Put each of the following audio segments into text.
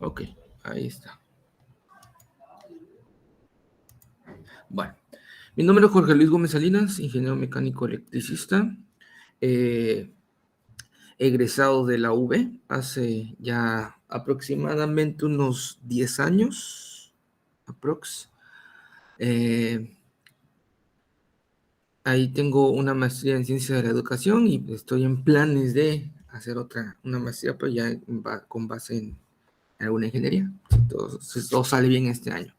Ok, ahí está. Bueno, mi nombre es Jorge Luis Gómez Salinas, ingeniero mecánico electricista, egresado de la UV hace ya aproximadamente unos 10 años, aprox. Ahí tengo una maestría en ciencia de la educación y estoy en planes de hacer una maestría, pero ya con base en alguna ingeniería. Si todo sale bien este año.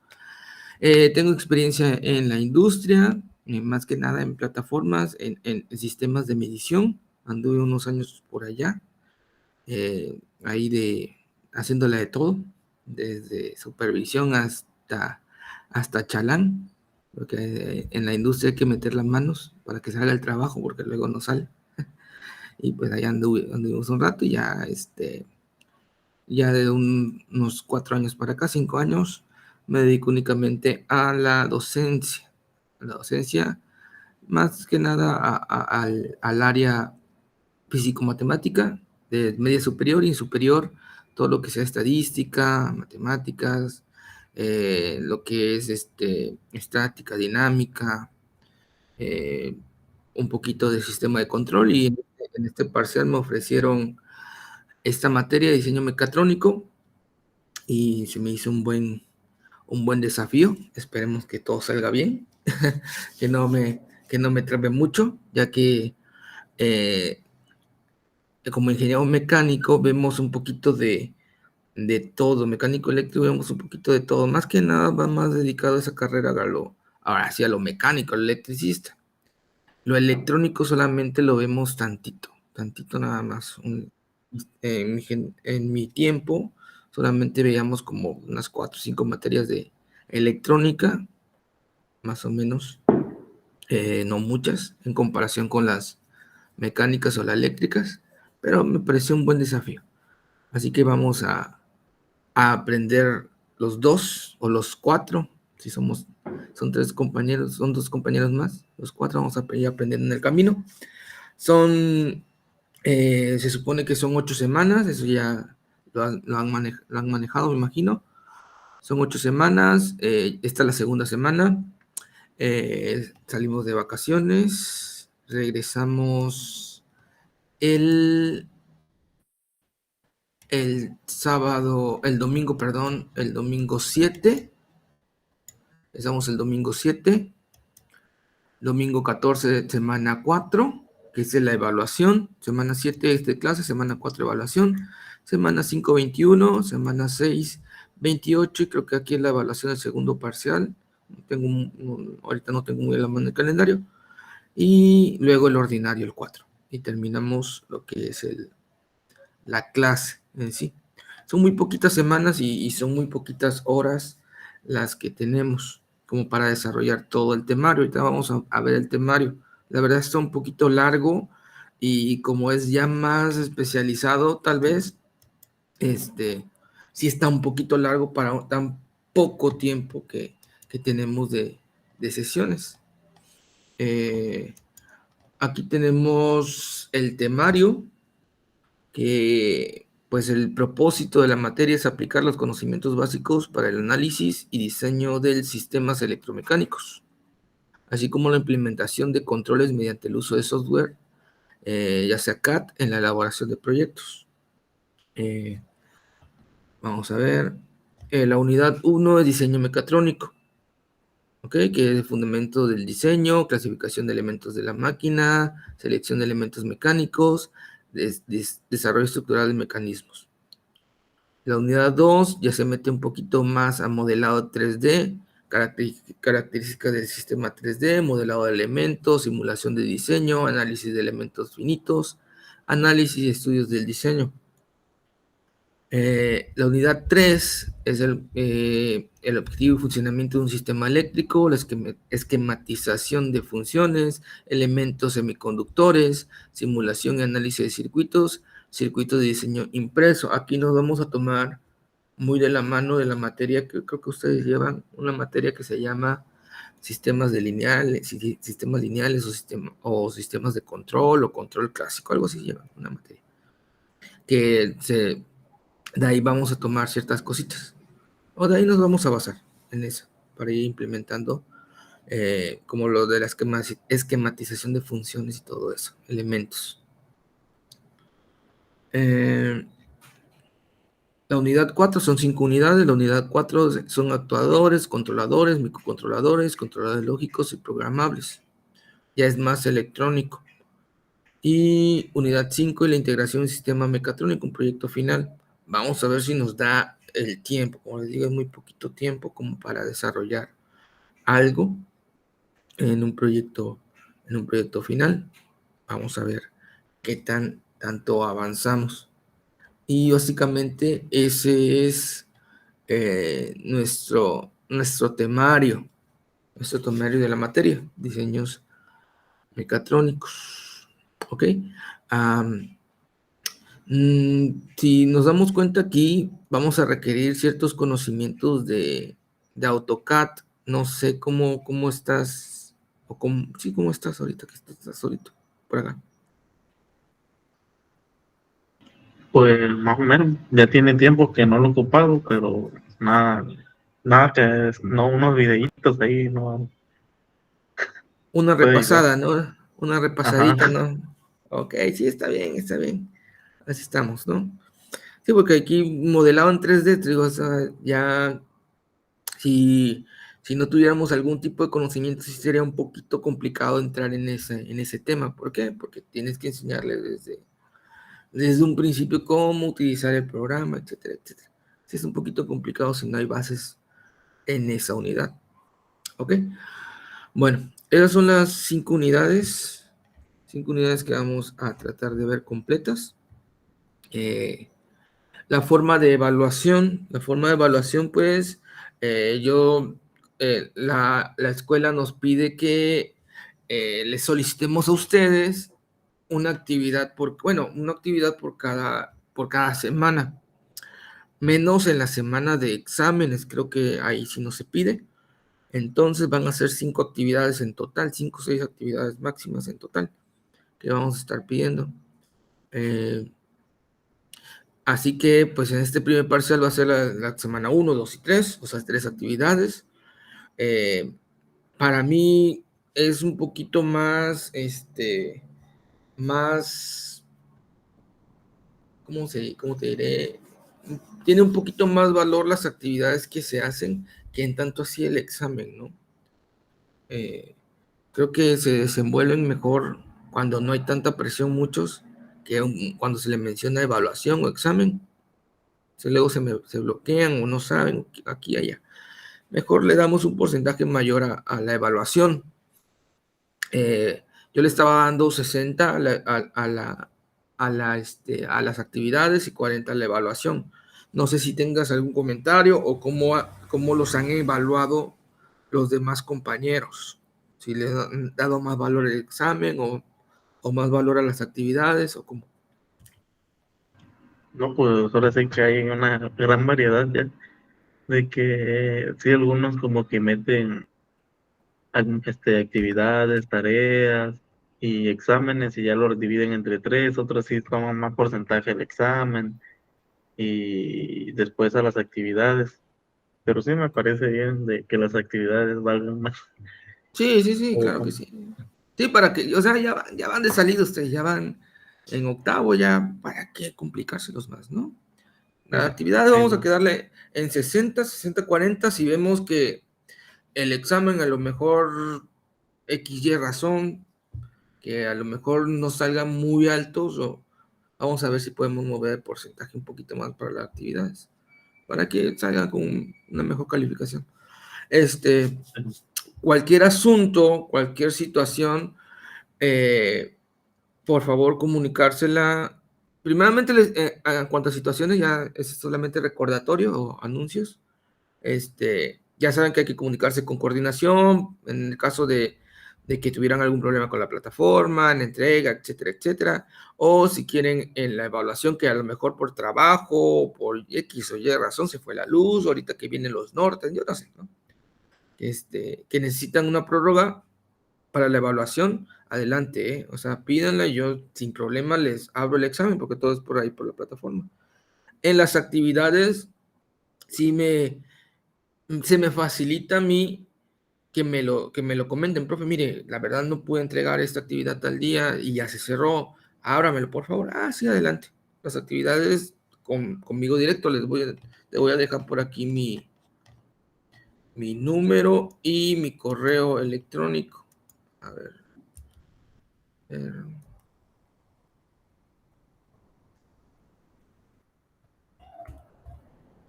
Tengo experiencia en la industria, más que nada en plataformas, en sistemas de medición. Anduve unos años por allá, ahí haciéndola de todo, desde supervisión hasta chalán, porque en la industria hay que meter las manos para que salga el trabajo, porque luego no sale. Y pues allá anduvimos un rato y ya de unos 4 años para acá, 5 años, me dedico únicamente a la docencia. La docencia, más que nada al área físico-matemática, de media superior y superior, todo lo que sea estadística, matemáticas, lo que es estática, dinámica, eh, un poquito de sistema de control, y en este parcial me ofrecieron esta materia de diseño mecatrónico y se me hizo un buen desafío. Esperemos que todo salga bien, que no me trabe mucho, ya que como ingeniero mecánico vemos un poquito de todo, mecánico eléctrico vemos un poquito de todo, más que nada va más dedicado a esa carrera ahora sí a lo mecánico, al electricista. Lo electrónico solamente lo vemos tantito nada más. En mi tiempo solamente veíamos como unas 4 o 5 materias de electrónica, más o menos, no muchas en comparación con las mecánicas o las eléctricas, pero me pareció un buen desafío. Así que vamos a aprender los 2 o los 4, si son 3 compañeros, son 2 compañeros más, los 4 vamos a ir aprendiendo en el camino. Se supone que son 8 semanas, eso ya lo han manejado, me imagino. Son 8 semanas, esta es la segunda semana. Salimos de vacaciones, regresamos el domingo 7. Estamos el domingo 7, domingo 14, semana 4, que es la evaluación. Semana 7 es de clase, semana 4 evaluación, semana 5, 21, semana 6, 28, y creo que aquí es la evaluación del segundo parcial. Ahorita no tengo muy a la mano el calendario. Y luego el ordinario, el 4. Y terminamos lo que es la clase en sí. Son muy poquitas semanas y son muy poquitas horas las que tenemos como para desarrollar todo el temario. Ahorita vamos a ver el temario. La verdad está un poquito largo y como es ya más especializado, tal vez, sí está un poquito largo para tan poco tiempo que tenemos de sesiones. Aquí tenemos el temario, que pues el propósito de la materia es aplicar los conocimientos básicos para el análisis y diseño de sistemas electromecánicos, así como la implementación de controles mediante el uso de software, ya sea CAD, en la elaboración de proyectos. Vamos a ver, la unidad 1 es diseño mecatrónico, ¿okay? Que es el fundamento del diseño, clasificación de elementos de la máquina, selección de elementos mecánicos, desarrollo estructural de mecanismos. La unidad 2 ya se mete un poquito más a modelado 3D, características del sistema 3D, modelado de elementos, simulación de diseño, análisis de elementos finitos, análisis y estudios del diseño. La unidad 3 es el objetivo y funcionamiento de un sistema eléctrico, la esquematización de funciones, elementos semiconductores, simulación y análisis de circuitos de diseño impreso. Aquí nos vamos a tomar muy de la mano de la materia que creo que ustedes llevan, una materia que se llama sistemas lineales o sistemas de control o control clásico, algo así llevan, una materia que De ahí vamos a tomar ciertas cositas. O de ahí nos vamos a basar en eso, para ir implementando como lo de la esquematización de funciones y todo eso, elementos. La unidad 4 son 5 unidades. La unidad 4 son actuadores, controladores, microcontroladores, controladores lógicos y programables. Ya es más electrónico. Y unidad 5 y la integración del sistema mecatrónico, un proyecto final. Vamos a ver si nos da el tiempo. Como les digo, es muy poquito tiempo como para desarrollar algo en un proyecto final. Vamos a ver qué tanto avanzamos. Y básicamente ese es nuestro temario de la materia, diseños mecatrónicos. ¿Ok? Si nos damos cuenta aquí, vamos a requerir ciertos conocimientos de AutoCAD. No sé cómo estás, o cómo estás ahorita, que estás solito por acá. Pues más o menos, ya tiene tiempo que no lo he ocupado, pero nada que no unos videitos ahí, no Una puede ayudar. repasada, ¿no? Una Ajá, repasadita, ¿no? Ok, sí, está bien, está bien. Así estamos, ¿no? Sí, porque aquí modelado en 3D, te digo, o sea, ya si no tuviéramos algún tipo de conocimiento, sí sería un poquito complicado entrar en ese tema. ¿Por qué? Porque tienes que enseñarle desde un principio cómo utilizar el programa, etcétera, etcétera. Sí, es un poquito complicado si no hay bases en esa unidad. ¿Ok? Bueno, esas son las 5 unidades. 5 unidades que vamos a tratar de ver completas. La forma de evaluación, pues, la escuela nos pide que les solicitemos a ustedes una actividad por cada semana, menos en la semana de exámenes, creo que ahí sí no se pide. Entonces van a ser 5 actividades en total, 5 o 6 actividades máximas en total que vamos a estar pidiendo. Así que, pues en este primer parcial va a ser la semana 1, 2 y 3, o sea, 3 actividades. Para mí es un poquito más, ¿cómo te diré? Tiene un poquito más valor las actividades que se hacen que en tanto así el examen, ¿no? Creo que se desenvuelven mejor cuando no hay tanta presión muchos que cuando se le menciona evaluación o examen. Luego se bloquean o no saben aquí y allá. Mejor le damos un porcentaje mayor a la evaluación. Yo le estaba dando 60 a las actividades y 40 a la evaluación. No sé si tengas algún comentario o cómo los han evaluado los demás compañeros. Si les han dado más valor al examen o más valor a las actividades o cómo. no, pues ahora sí que hay una gran variedad ya, de que sí, algunos como que meten actividades, tareas y exámenes y ya los dividen entre tres, otros sí toman más porcentaje del examen y después a las actividades. Pero sí me parece bien de que las actividades valgan más. Sí, sí, sí, O claro que sí. Sí, para que, o sea, ya van de salida ustedes, ya van en octavo, ya, ¿para qué complicárselos más, no? Las actividades ahí vamos a no. quedarle en 60, 40, si vemos que el examen a lo mejor XY razón, que a lo mejor no salgan muy altos, o vamos a ver si podemos mover el porcentaje un poquito más para las actividades, para que salgan con una mejor calificación. Cualquier asunto, cualquier situación, por favor comunicársela. Primeramente, en cuanto a situaciones, ya es solamente recordatorio o anuncios. Ya saben que hay que comunicarse con coordinación en el caso de que tuvieran algún problema con la plataforma, en entrega, etcétera, etcétera. O si quieren en la evaluación que a lo mejor por trabajo, por X o Y razón se fue la luz, ahorita que vienen los nortes, yo no sé, ¿no? Que necesitan una prórroga para la evaluación, adelante, ¿eh? O sea, pídanla, yo sin problema les abro el examen porque todo es por ahí, por la plataforma. en las actividades se me facilita a mí que me lo comenten, profe, mire, la verdad no pude entregar esta actividad tal día y ya se cerró, ábramelo, por favor. Ah, sí, adelante. Las actividades conmigo directo, le voy a dejar por aquí mi número y mi correo electrónico. A ver.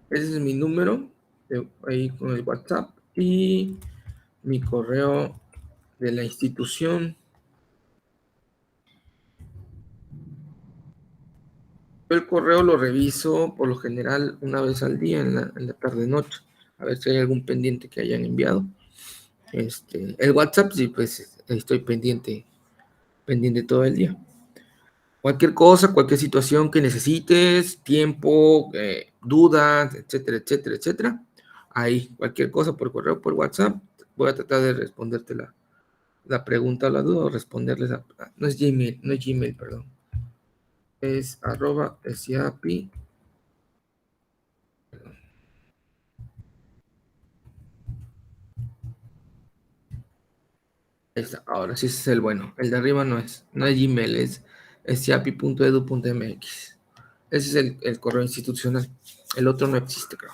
Ese es mi número, ahí con el WhatsApp, y mi correo de la institución. Yo el correo lo reviso por lo general una vez al día, en la tarde-noche, a ver si hay algún pendiente que hayan enviado. El WhatsApp, sí, pues estoy pendiente todo el día. Cualquier cosa, cualquier situación que necesites, tiempo, dudas, etcétera, etcétera, etcétera. Ahí, cualquier cosa por correo, por WhatsApp, voy a tratar de responderte la pregunta o la duda, o responderles no es Gmail, perdón. Es @siapi. Ahora sí, ese es el bueno. El de arriba no es Gmail, es siapi.edu.mx. Ese es el correo institucional. El otro no existe, creo.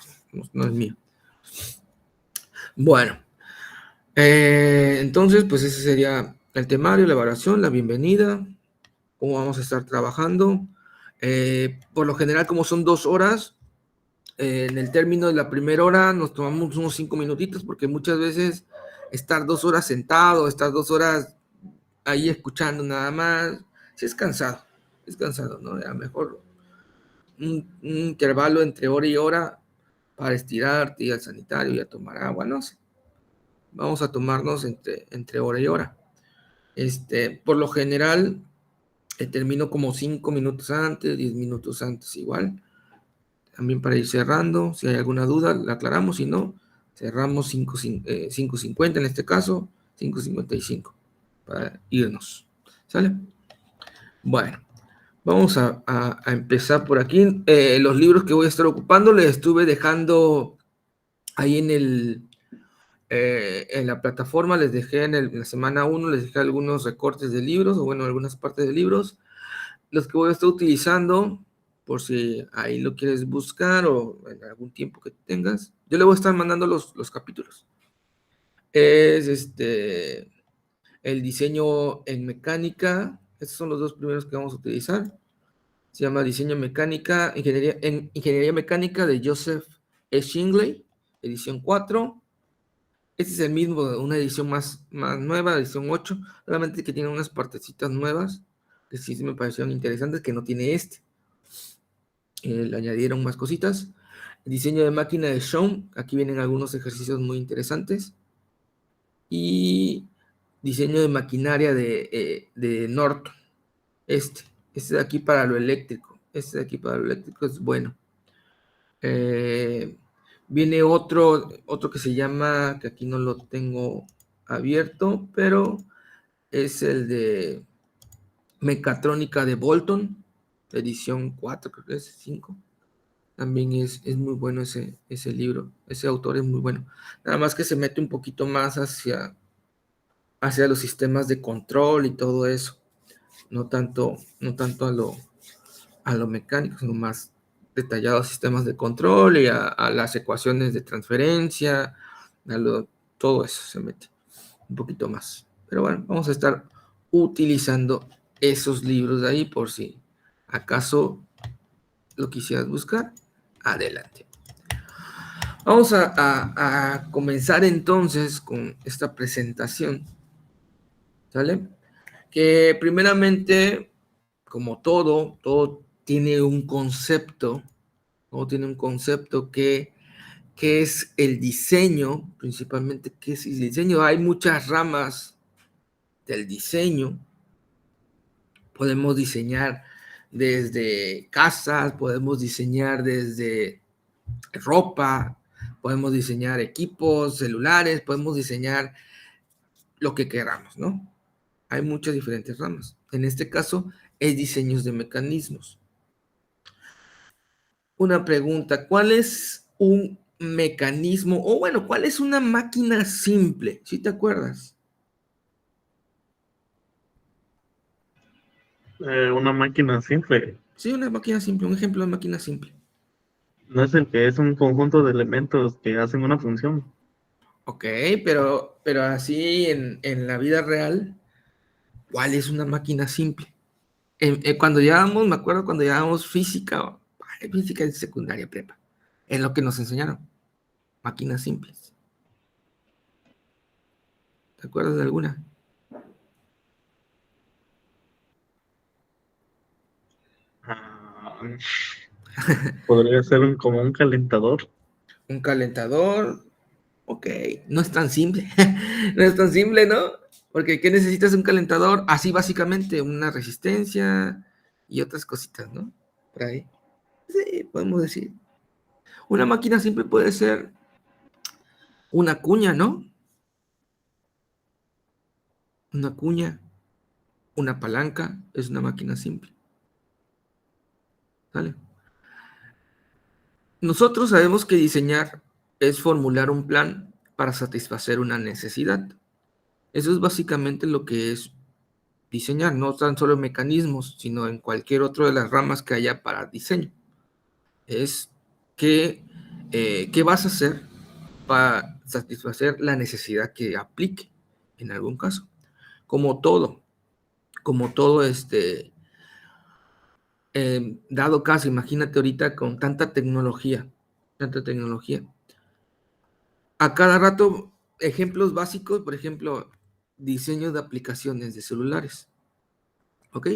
No es mío. Bueno, entonces, pues ese sería el temario, la evaluación, la bienvenida, cómo vamos a estar trabajando. Por lo general, como son 2 horas, en el término de la primera hora nos tomamos unos 5 minutitos, porque muchas veces estar 2 horas sentado, estar 2 horas ahí escuchando nada más, sí es cansado, ¿no? A lo mejor un intervalo entre hora y hora para estirarte, ir al sanitario y a tomar agua, no sé. Vamos a tomarnos entre hora y hora. Por lo general, termino como 5 minutos antes, 10 minutos antes igual. También para ir cerrando, si hay alguna duda, la aclaramos, si no, cerramos 5:50 en este caso, 5:55 para irnos. ¿Sale? Bueno, vamos a empezar por aquí. Los libros que voy a estar ocupando les estuve dejando ahí en la plataforma, les dejé en la semana 1, les dejé algunos recortes de libros, o bueno, algunas partes de libros, los que voy a estar utilizando, por si ahí lo quieres buscar o en algún tiempo que tengas. Yo le voy a estar mandando los capítulos. Es el diseño en mecánica. Estos son los 2 primeros que vamos a utilizar. Se llama Diseño Mecánica, Ingeniería Mecánica, de Joseph E. Shingley, edición 4. Este es el mismo, una edición más nueva, edición 8, solamente que tiene unas partecitas nuevas que sí me parecieron interesantes, que no tiene le añadieron más cositas. El diseño de máquina de Schoen, aquí vienen algunos ejercicios muy interesantes. Y diseño de maquinaria de Norton. Este de aquí para lo eléctrico. Este de aquí para lo eléctrico es bueno. Viene otro que se llama, que aquí no lo tengo abierto, pero es el de Mecatrónica de Bolton, edición 4, creo que es 5. También es muy bueno ese libro, ese autor es muy bueno. Nada más que se mete un poquito más hacia los sistemas de control y todo eso. No tanto a lo mecánico, sino más detallados sistemas de control y a las ecuaciones de transferencia, todo eso se mete un poquito más. Pero bueno, vamos a estar utilizando esos libros de ahí por si acaso lo quisieras buscar. Adelante. Vamos a comenzar entonces con esta presentación. ¿Sale? Que primeramente, como todo tiene un concepto, que es el diseño, principalmente, ¿qué es el diseño? Hay muchas ramas del diseño. Podemos diseñar desde casas, podemos diseñar desde ropa, podemos diseñar equipos, celulares, podemos diseñar lo que queramos, ¿no? Hay muchas diferentes ramas. En este caso, es diseños de mecanismos. una pregunta. ¿Cuál es un mecanismo, o bueno, cuál es una máquina simple? ¿Sí te acuerdas? Una máquina simple. Sí, una máquina simple, un ejemplo de máquina simple. No es el que es un conjunto de elementos que hacen una función. Ok, pero así en la vida real, ¿cuál es una máquina simple? Cuando llevábamos, me acuerdo cuando llevábamos física en secundaria prepa, es lo que nos enseñaron, máquinas simples. ¿Te acuerdas de alguna? Ah, podría ser como un calentador. Un calentador, ok, no es tan simple, no es tan simple, ¿no? Porque ¿qué necesitas un calentador? Así básicamente, una resistencia y otras cositas, ¿no? Por ahí. Sí, podemos decir. Una máquina simple puede ser una cuña, ¿no? Una cuña, una palanca, es una máquina simple. ¿Sale? Nosotros sabemos que diseñar es formular un plan para satisfacer una necesidad. Eso es básicamente lo que es diseñar, no tan solo en mecanismos, sino en cualquier otra de las ramas que haya para diseño. Es qué vas a hacer para satisfacer la necesidad que aplique en algún caso. Como todo, como todo dado caso, imagínate ahorita con tanta tecnología. A cada rato, ejemplos básicos, por ejemplo, diseño de aplicaciones de celulares, ¿ok?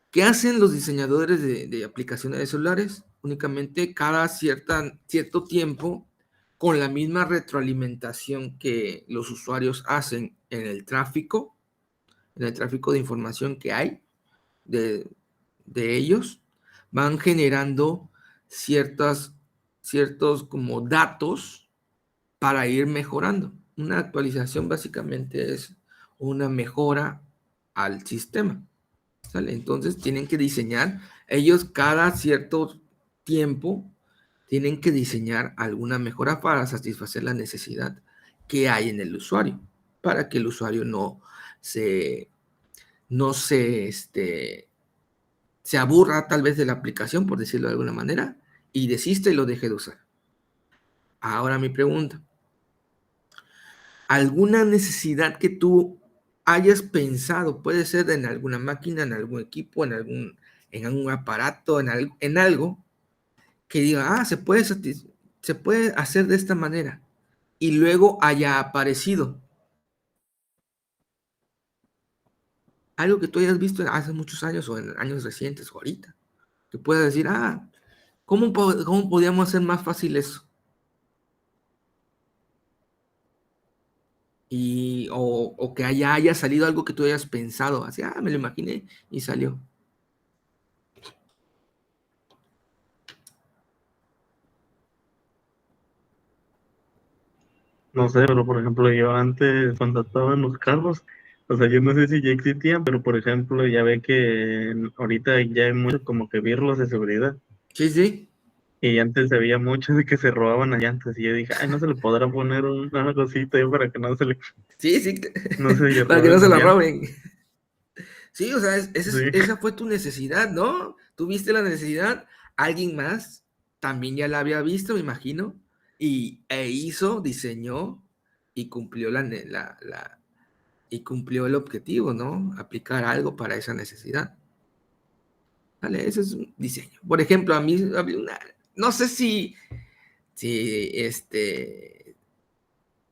¿Qué hacen los diseñadores de aplicaciones de celulares? Únicamente cada cierto tiempo, con la misma retroalimentación que los usuarios hacen en el tráfico de información que hay de, de ellos, van generando ciertos como datos para ir mejorando. Una actualización básicamente es una mejora al sistema. ¿Sale? Entonces tienen que diseñar, ellos cada cierto tiempo tienen que diseñar alguna mejora para satisfacer la necesidad que hay en el usuario, para que el usuario se, se aburra tal vez de la aplicación, por decirlo de alguna manera, y desiste y lo deje de usar. Ahora mi pregunta, ¿alguna necesidad que tú hayas pensado, puede ser en alguna máquina, en algún equipo, en algún aparato, en algo, que diga, se puede hacer de esta manera, y luego haya aparecido algo que tú hayas visto hace muchos años o en años recientes o ahorita, que puedas decir, ¿cómo podíamos hacer más fácil eso? O que haya salido algo que tú hayas pensado, así, me lo imaginé y salió. No sé, pero por ejemplo, yo antes, cuando estaba en los carros, o sea, yo no sé si ya existían, pero por ejemplo, ya ve que ahorita ya hay muchos como que birlos de seguridad. Sí, sí, Y antes había mucho de que se robaban las llantas. Y yo dije, ay, no se le podrá poner una cosita ahí para que sí, sí, no se le para que no roben se las la llantas. roben. Sí, o sea, Sí. esa fue tu necesidad, ¿no? Tuviste la necesidad, alguien más también ya la había visto, me imagino, diseñó y cumplió y cumplió el objetivo, ¿no? Aplicar algo para esa necesidad. ¿Vale? Ese es un diseño. Por ejemplo, a mí había no sé si, si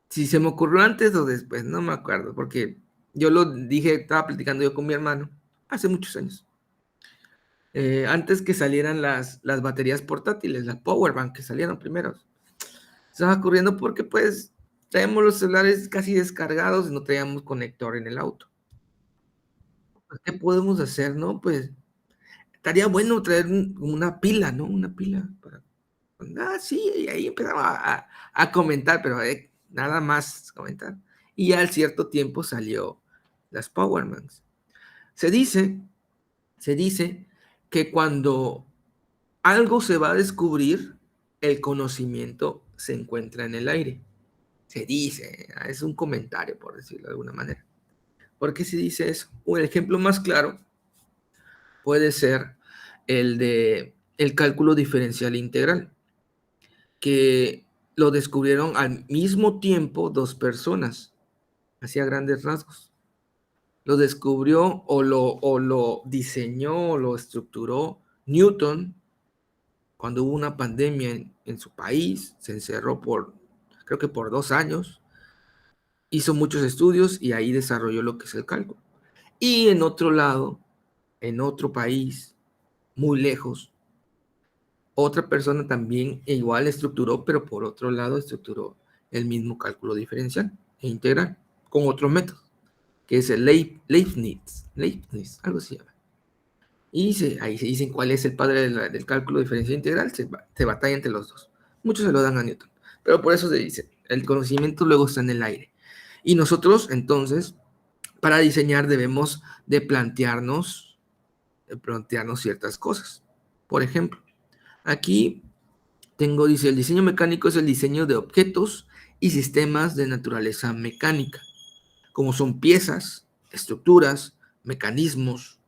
se me ocurrió antes o después, no me acuerdo, porque yo lo dije, estaba platicando yo con mi hermano hace muchos años. Antes que salieran las baterías portátiles, las power bank que salieron primero. Estaba ocurriendo porque pues traemos los celulares casi descargados y no traíamos conector en el auto. Pues, ¿qué podemos hacer, no? Pues estaría bueno traer una pila, ¿no? Una pila para... Sí, y ahí empezaba a comentar, pero nada más comentar. Y ya al cierto tiempo salió las Powerbanks. Se dice, se dice que cuando algo se va a descubrir, el conocimiento se encuentra en el aire. Se dice, es un comentario, por decirlo de alguna manera. ¿Por qué se dice eso? O el ejemplo más claro puede ser el de el cálculo diferencial integral, que lo descubrieron al mismo tiempo dos personas, hacia grandes rasgos. Lo descubrió o lo diseñó o lo estructuró Newton cuando hubo una pandemia en su país, se encerró creo que por 2 años, hizo muchos estudios y ahí desarrolló lo que es el cálculo. Y en otro lado, en otro país, muy lejos, otra persona también igual estructuró, pero por otro lado estructuró el mismo cálculo diferencial e integral con otro método, que es el Leibniz, algo así se llama. Y ahí se dicen cuál es el padre del cálculo diferencial integral, se batalla entre los dos. Muchos se lo dan a Newton, pero por eso se dice, el conocimiento luego está en el aire. Y nosotros, entonces, para diseñar debemos de plantearnos ciertas cosas. Por ejemplo, aquí dice, el diseño mecánico es el diseño de objetos y sistemas de naturaleza mecánica, como son piezas, estructuras, mecanismos,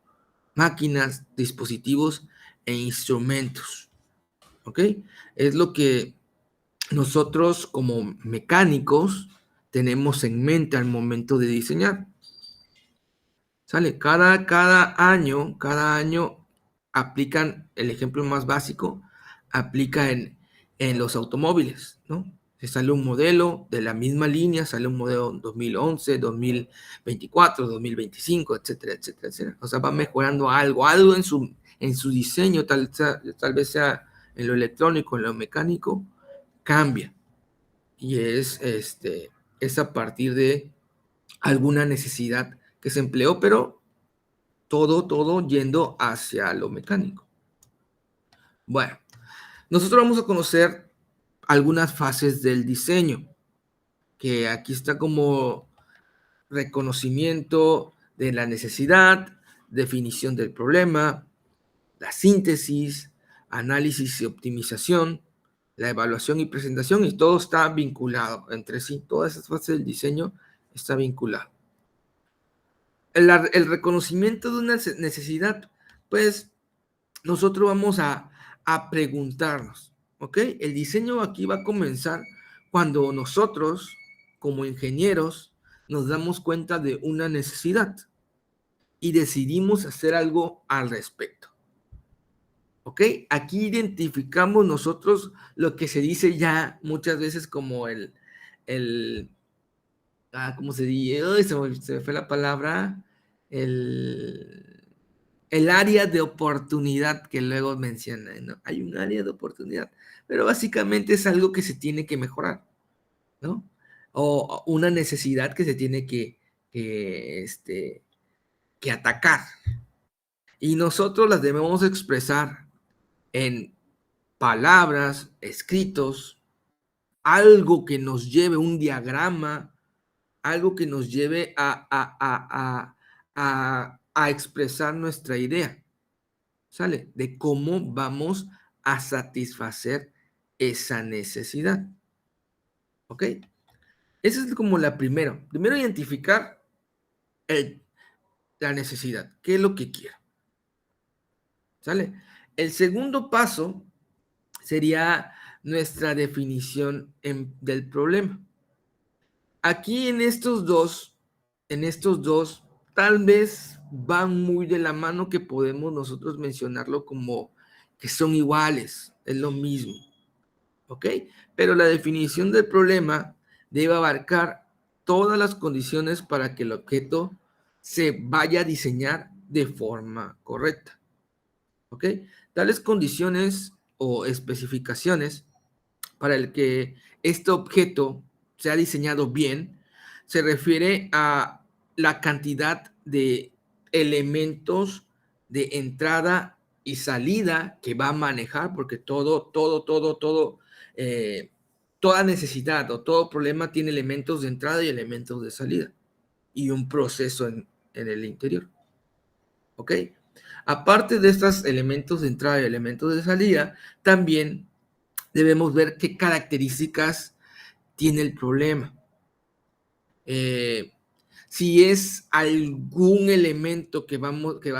máquinas, dispositivos e instrumentos. ¿Ok? Es lo que nosotros como mecánicos tenemos en mente al momento de diseñar. ¿Sale? Cada año aplican, el ejemplo más básico, aplica en los automóviles, ¿no? Se sale un modelo de la misma línea, sale un modelo 2011, 2024, 2025, etcétera, etcétera, etcétera. O sea, va mejorando algo en su diseño, tal vez sea en lo electrónico, en lo mecánico, cambia. Y es a partir de alguna necesidad que se empleó, pero todo yendo hacia lo mecánico. Bueno, nosotros vamos a conocer algunas fases del diseño, que aquí está como reconocimiento de la necesidad, definición del problema, la síntesis, análisis y optimización, la evaluación y presentación, y todo está vinculado entre sí. Todas esas fases del diseño está vinculado. El reconocimiento de una necesidad, pues nosotros vamos a preguntarnos, ¿ok? El diseño aquí va a comenzar cuando nosotros, como ingenieros, nos damos cuenta de una necesidad y decidimos hacer algo al respecto, ¿ok? Aquí identificamos nosotros lo que se dice ya muchas veces como ¿cómo se dice? Uy, se me fue la palabra, el área de oportunidad que luego mencionan, ¿no? Hay un área de oportunidad, pero básicamente es algo que se tiene que mejorar, ¿no? O una necesidad que se tiene que atacar. Y nosotros las debemos expresar en palabras, escritos, algo que nos lleve un diagrama, algo que nos lleve a expresar nuestra idea. ¿Sale? De cómo vamos a satisfacer esa necesidad. ¿Ok? Esa es como la primera. Primero identificar la necesidad. ¿Qué es lo que quiero? ¿Sale? El segundo paso sería nuestra definición del problema. Aquí en estos dos, tal vez van muy de la mano, que podemos nosotros mencionarlo como que son iguales, es lo mismo, ¿ok? Pero la definición del problema debe abarcar todas las condiciones para que el objeto se vaya a diseñar de forma correcta, ¿ok? Tales condiciones o especificaciones para el que este objeto sea diseñado bien, se refiere a la cantidad de elementos de entrada y salida que va a manejar, porque toda necesidad o todo problema tiene elementos de entrada y elementos de salida y un proceso en el interior. ¿Ok? Aparte de estos elementos de entrada y elementos de salida, también debemos ver qué características tiene el problema. Si es algún elemento que va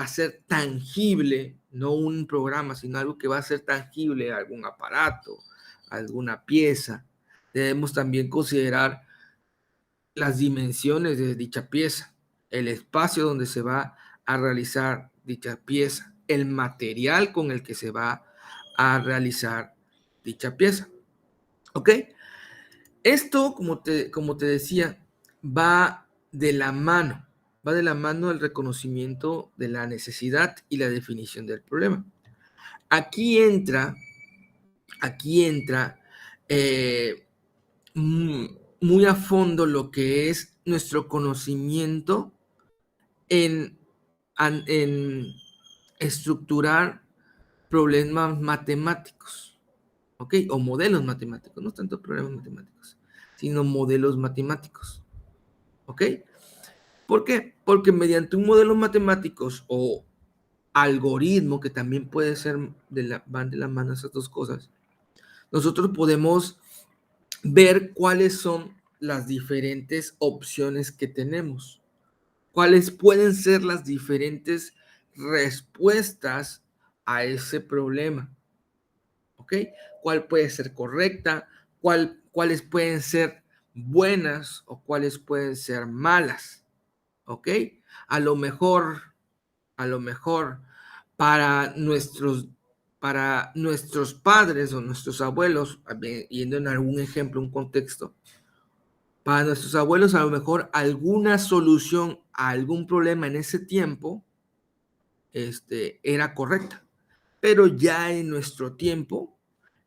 a ser tangible, no un programa, sino algo que va a ser tangible, algún aparato, alguna pieza, debemos también considerar las dimensiones de dicha pieza, el espacio donde se va a realizar dicha pieza, el material con el que se va a realizar dicha pieza. ¿Ok? Esto, como te decía, va de la mano, va de la mano el reconocimiento de la necesidad y la definición del problema. Aquí entra eh, muy a fondo lo que es nuestro conocimiento en estructurar problemas matemáticos, ¿ok? O modelos matemáticos, no tanto problemas matemáticos, sino modelos matemáticos, ¿ok? ¿Por qué? Porque mediante un modelo matemáticos o algoritmo, que también puede ser, van de la mano esas dos cosas, nosotros podemos ver cuáles son las diferentes opciones que tenemos, cuáles pueden ser las diferentes respuestas a ese problema, ¿ok? ¿Cuál puede ser correcta? ¿Cuáles pueden ser buenas o cuáles pueden ser malas? ¿Ok? A lo mejor, a lo mejor para para nuestros padres o nuestros abuelos, yendo en algún ejemplo, un contexto, para nuestros abuelos a lo mejor alguna solución a algún problema en ese tiempo era correcta, pero ya en nuestro tiempo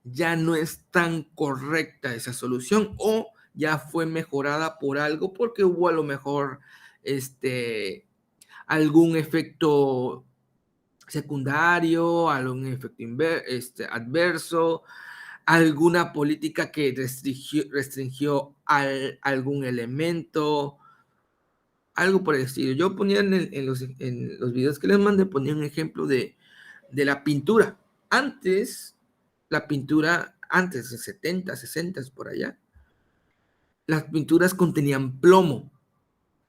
ya no es tan correcta esa solución o ya fue mejorada por algo porque hubo a lo mejor algún efecto secundario, algún efecto adverso, alguna política que restringió algún elemento, algo por el estilo. Yo ponía en los videos que les mandé, ponía un ejemplo de la pintura. Antes, la pintura, antes de 70, 60 por allá, las pinturas contenían plomo.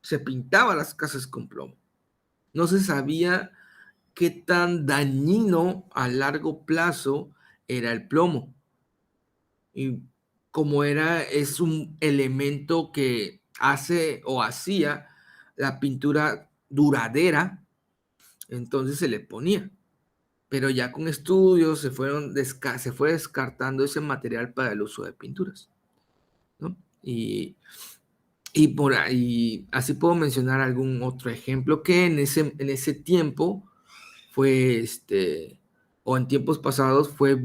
Se pintaba las casas con plomo. No se sabía qué tan dañino a largo plazo era el plomo. Y como es un elemento que hace o hacía la pintura duradera, entonces se le ponía. Pero ya con estudios se fue descartando ese material para el uso de pinturas, ¿no? Y por ahí, así puedo mencionar algún otro ejemplo que en ese tiempo fue o en tiempos pasados fue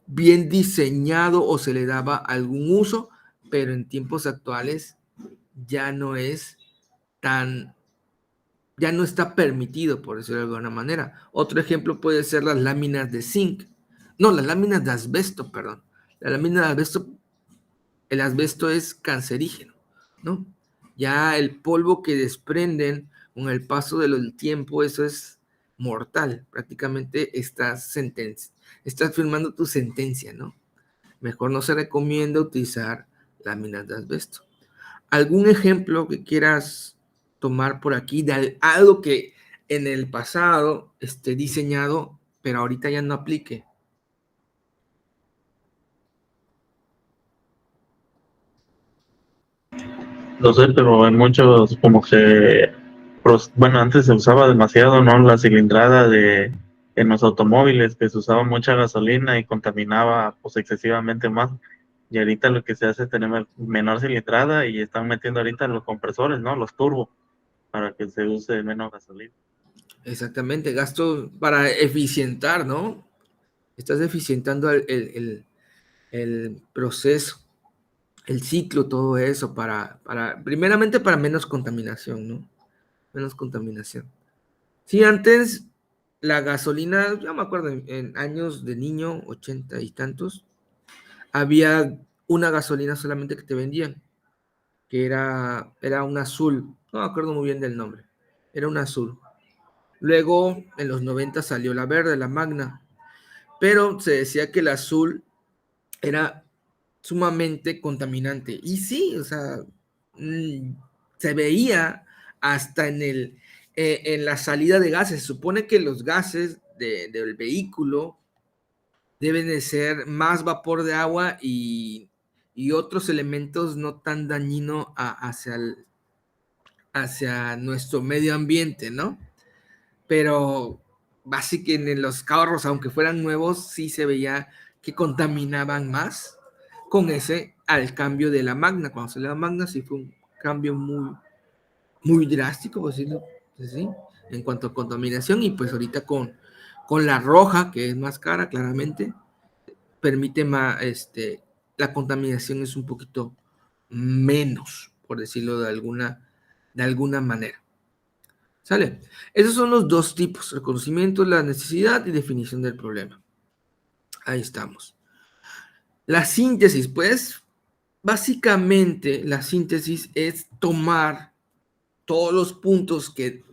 bien diseñado o se le daba algún uso, pero en tiempos actuales ya no es tan, ya no está permitido, por decirlo de alguna manera. Otro ejemplo puede ser las láminas de zinc, no, las láminas de asbesto, perdón. La lámina de asbesto, el asbesto es cancerígeno, ¿no? Ya el polvo que desprenden con el paso del tiempo, eso es mortal. Prácticamente estás firmando tu sentencia, ¿no? Mejor no se recomienda utilizar láminas de asbesto. ¿Algún ejemplo que quieras tomar por aquí de algo que en el pasado esté diseñado, pero ahorita ya no aplique? Lo sé, pero hay muchos como que, bueno, antes se usaba demasiado, ¿no? La cilindrada en los automóviles, que se usaba mucha gasolina y contaminaba pues excesivamente más. Y ahorita lo que se hace es tener menor cilindrada y están metiendo ahorita los compresores, ¿no? Los turbos, para que se use menos gasolina. Exactamente, gasto para eficientar, ¿no? Estás eficientando el proceso, el ciclo, todo eso, primeramente para menos contaminación, ¿no? Menos contaminación. Sí, antes la gasolina, yo me acuerdo en años de niño, 80 y tantos, había una gasolina solamente que te vendían, que era un azul, no me acuerdo muy bien del nombre, era un azul. Luego, en los 90 salió la verde, la Magna, pero se decía que el azul era sumamente contaminante. Y sí, o sea, se veía hasta en la salida de gases. Se supone que los gases del vehículo deben de ser más vapor de agua y otros elementos no tan dañinos hacia nuestro medio ambiente, ¿no? Pero básicamente en los carros, aunque fueran nuevos, sí se veía que contaminaban más con ese al cambio de la Magna. Cuando salió la Magna sí fue un cambio muy drástico, por decirlo así, en cuanto a contaminación. Y pues ahorita con la roja, que es más cara, claramente, permite más, la contaminación es un poquito menos, por decirlo de alguna manera. ¿Sale? Esos son los dos tipos, reconocimiento de la necesidad y definición del problema. Ahí estamos. La síntesis, pues, básicamente la síntesis es tomar todos los puntos que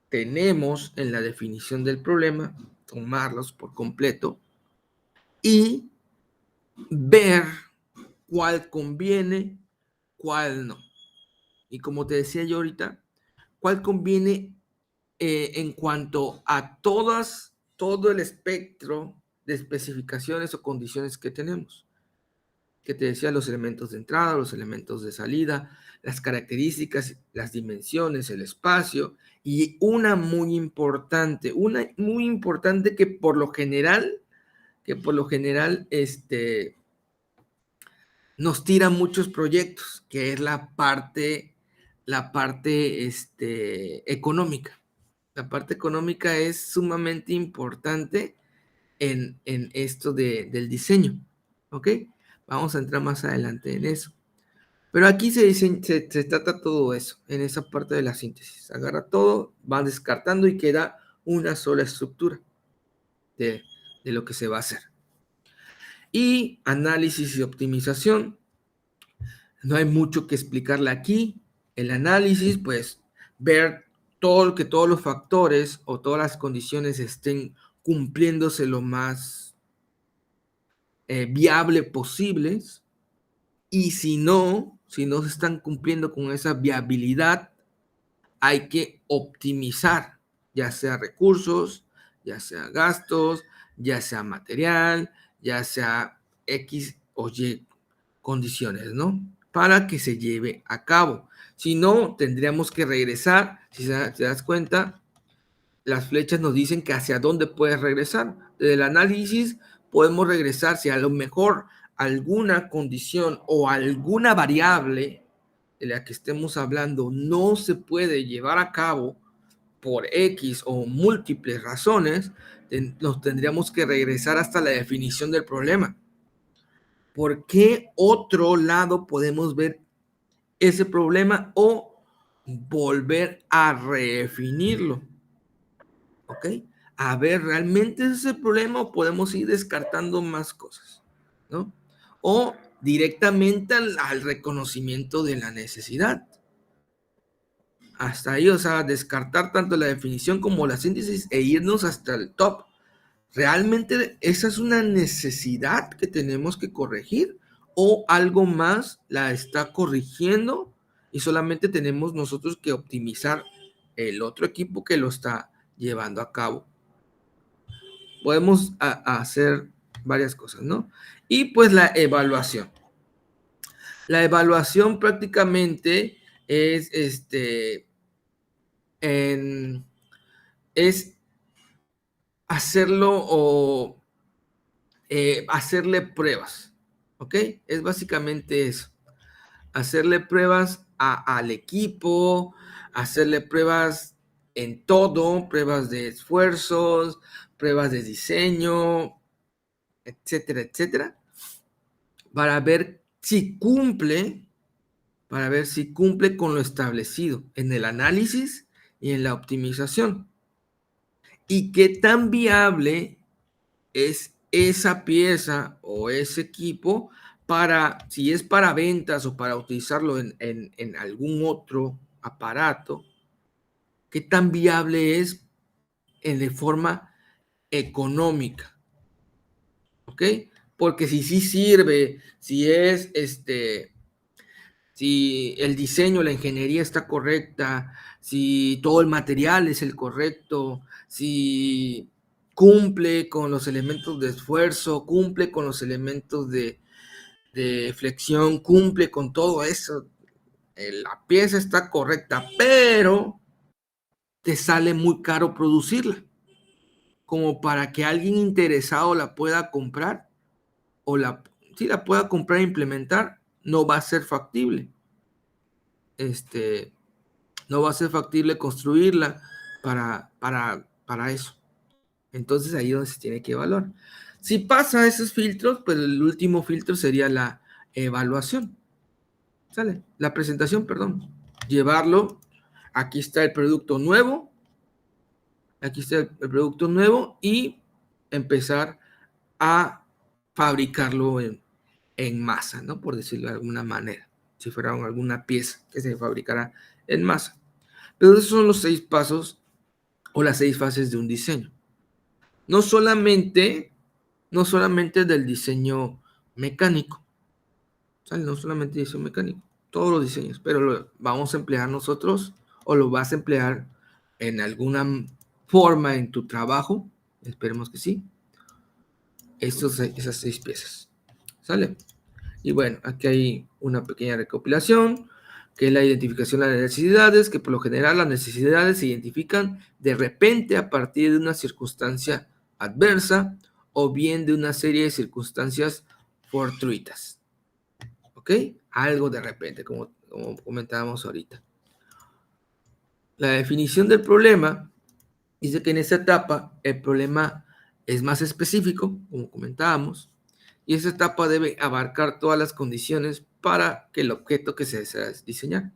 tenemos en la definición del problema, tomarlos por completo y ver cuál conviene, cuál no. Y como te decía yo ahorita, cuál conviene en cuanto a todo el espectro de especificaciones o condiciones que tenemos. Que te decía, los elementos de entrada, los elementos de salida, las características, las dimensiones, el espacio, y una muy importante que por lo general, nos tira muchos proyectos, que es la parte económica. La parte económica es sumamente importante en esto del diseño, ¿ok? Vamos a entrar más adelante en eso. Pero aquí se trata todo eso, en esa parte de la síntesis. Agarra todo, va descartando y queda una sola estructura de lo que se va a hacer. Y análisis y optimización. No hay mucho que explicarle aquí. El análisis, pues, ver que todos los factores o todas las condiciones estén cumpliéndose lo más viable posibles. Y si no se están cumpliendo con esa viabilidad, hay que optimizar, ya sea recursos, ya sea gastos, ya sea material, ya sea X o Y condiciones, ¿no? Para que se lleve a cabo. Si no, tendríamos que regresar. Si te das cuenta, las flechas nos dicen que hacia dónde puedes regresar. Desde el análisis podemos regresar si a lo mejor alguna condición o alguna variable de la que estemos hablando no se puede llevar a cabo por X o múltiples razones, nos tendríamos que regresar hasta la definición del problema. ¿Por qué otro lado podemos ver ese problema o volver a redefinirlo? ¿Ok? A ver, ¿realmente es ese problema o podemos ir descartando más cosas? ¿No? O directamente al reconocimiento de la necesidad. Hasta ahí, o sea, descartar tanto la definición como la síntesis e irnos hasta el top. ¿Realmente esa es una necesidad que tenemos que corregir o algo más la está corrigiendo y solamente tenemos nosotros que optimizar el otro equipo que lo está llevando a cabo? Podemos hacer varias cosas, ¿no? Y pues la evaluación. La evaluación prácticamente es es hacerlo o hacerle pruebas, ¿ok? Es básicamente eso, hacerle pruebas al equipo, hacerle pruebas en todo, pruebas de esfuerzos, pruebas de diseño, etcétera, etcétera, para ver si cumple, con lo establecido en el análisis y en la optimización. Y qué tan viable es esa pieza o ese equipo si es para ventas o para utilizarlo en algún otro aparato, qué tan viable es de forma económica, ¿ok? Porque si sí sirve, si es si el diseño, la ingeniería está correcta, si todo el material es el correcto, si cumple con los elementos de esfuerzo, cumple con los elementos de flexión, cumple con todo eso, la pieza está correcta, pero te sale muy caro producirla, como para que alguien interesado la pueda comprar o si la pueda comprar e implementar, no va a ser factible. No va a ser factible construirla para eso. Entonces ahí es donde se tiene que evaluar. Si pasa esos filtros, pues el último filtro sería la evaluación. ¿Sale? La presentación, perdón. Llevarlo. Aquí está el producto nuevo. Aquí está el producto nuevo y empezar a fabricarlo en masa, ¿no? Por decirlo de alguna manera. Si fuera alguna pieza que se fabricara en masa. Pero esos son los 6 pasos o las 6 fases de un diseño. No solamente del diseño mecánico, ¿sale? No solamente diseño mecánico, todos los diseños, pero lo vamos a emplear nosotros o lo vas a emplear en alguna forma en tu trabajo, esperemos que sí, esas 6 piezas, ¿sale? Y bueno, aquí hay una pequeña recopilación, que es la identificación de las necesidades, que por lo general las necesidades se identifican de repente a partir de una circunstancia adversa o bien de una serie de circunstancias fortuitas. ¿Ok? Algo de repente, como comentábamos ahorita. La definición del problema dice que en esta etapa el problema es más específico, como comentábamos, y esa etapa debe abarcar todas las condiciones para que el objeto que se desea diseñar.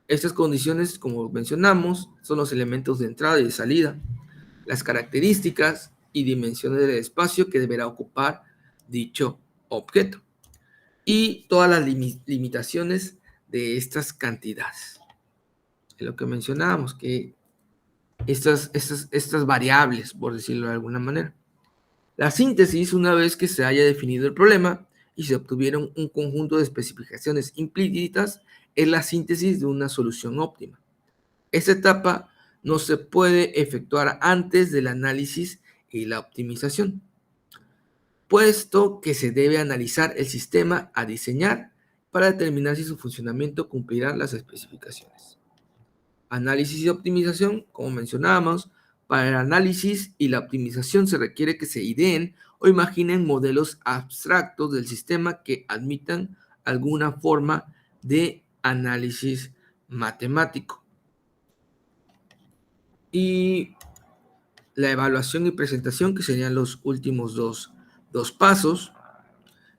Estas condiciones, como mencionamos, son los elementos de entrada y de salida, las características y dimensiones del espacio que deberá ocupar dicho objeto y todas las limitaciones de estas cantidades. Es lo que mencionábamos, que estas variables, por decirlo de alguna manera. La síntesis, una vez que se haya definido el problema y se obtuvieron un conjunto de especificaciones implícitas, es la síntesis de una solución óptima. Esta etapa no se puede efectuar antes del análisis y la optimización, puesto que se debe analizar el sistema a diseñar para determinar si su funcionamiento cumplirá las especificaciones. Análisis y optimización, como mencionábamos, para el análisis y la optimización se requiere que se ideen o imaginen modelos abstractos del sistema que admitan alguna forma de análisis matemático. Y la evaluación y presentación, que serían los últimos dos pasos.